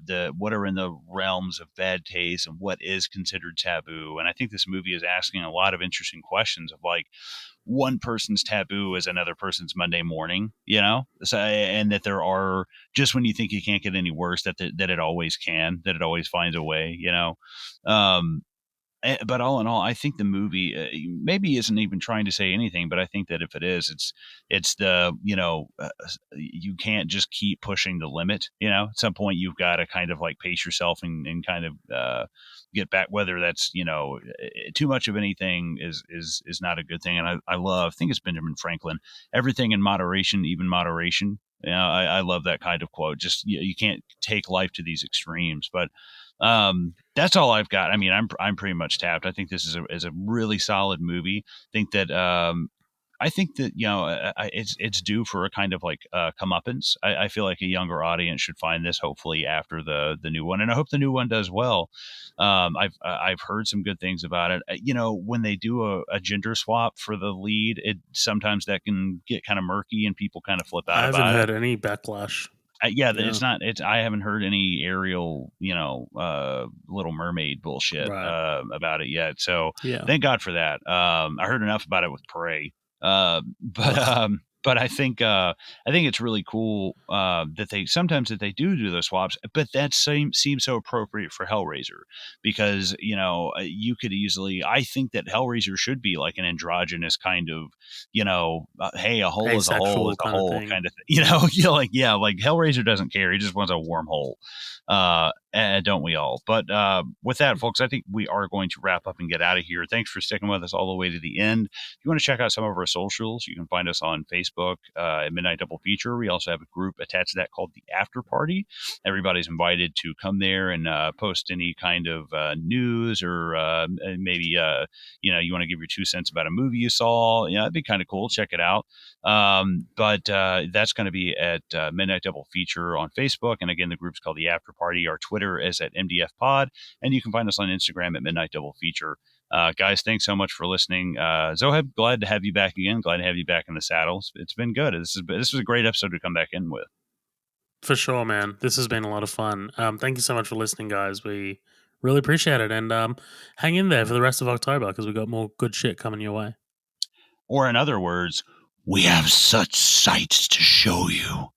in the realms of bad taste and what is considered taboo. And I think this movie is asking a lot of interesting questions of like, one person's taboo is another person's Monday morning, so, and that there are, just when you think you can't get any worse, that it always can, that it always finds a way, um but all in all, I think the movie maybe isn't even trying to say anything. But I think that if it is, it's the you can't just keep pushing the limit. At some point you've got to kind of like pace yourself and kind of get back. Whether that's too much of anything is not a good thing. And I think it's Benjamin Franklin. Everything in moderation, even moderation. I love that kind of quote. Just you can't take life to these extremes, but that's all I've got. I mean, I'm pretty much tapped. I think this is a really solid movie. I think that it's due for a kind of like comeuppance. I feel like a younger audience should find this hopefully after the new one, and I hope the new one does well. I've heard some good things about it. When they do a gender swap for the lead, it sometimes that can get kind of murky and people kind of flip I out haven't about it. heard any backlash. Yeah, Yeah. it's not. It's I haven't heard any Ariel, Little Mermaid bullshit Right. about it yet. So Yeah. thank God for that. I heard enough about it with Prey, but Ugh. but I think it's really cool that they do those swaps. But that seems so appropriate for Hellraiser because you could easily. I think that Hellraiser should be like an androgynous kind of hey, a hole is a hole is Asexual a kind of hole thing. kind of thing. Like Hellraiser doesn't care. He just wants a wormhole. And don't we all? But with that, folks, I think we are going to wrap up and get out of here. Thanks for sticking with us all the way to the end. If you want to check out some of our socials, you can find us on Facebook at Midnight Double Feature. We also have a group attached to that called the After Party. Everybody's invited to come there and post any kind of news or maybe you want to give your 2 cents about a movie you saw. Yeah, it'd be kind of cool. Check it out. But that's going to be at Midnight Double Feature on Facebook. And again, the group's called the After Party. Our Twitter is at MDF Pod. And you can find us on Instagram at Midnight Double Feature. Guys, thanks so much for listening. Zoheb, glad to have you back again. Glad to have you back in the saddle. It's been good. This was a great episode to come back in with. For sure, man. This has been a lot of fun. Thank you so much for listening, guys. We really appreciate it. And hang in there for the rest of October because we've got more good shit coming your way. Or in other words, we have such sights to show you.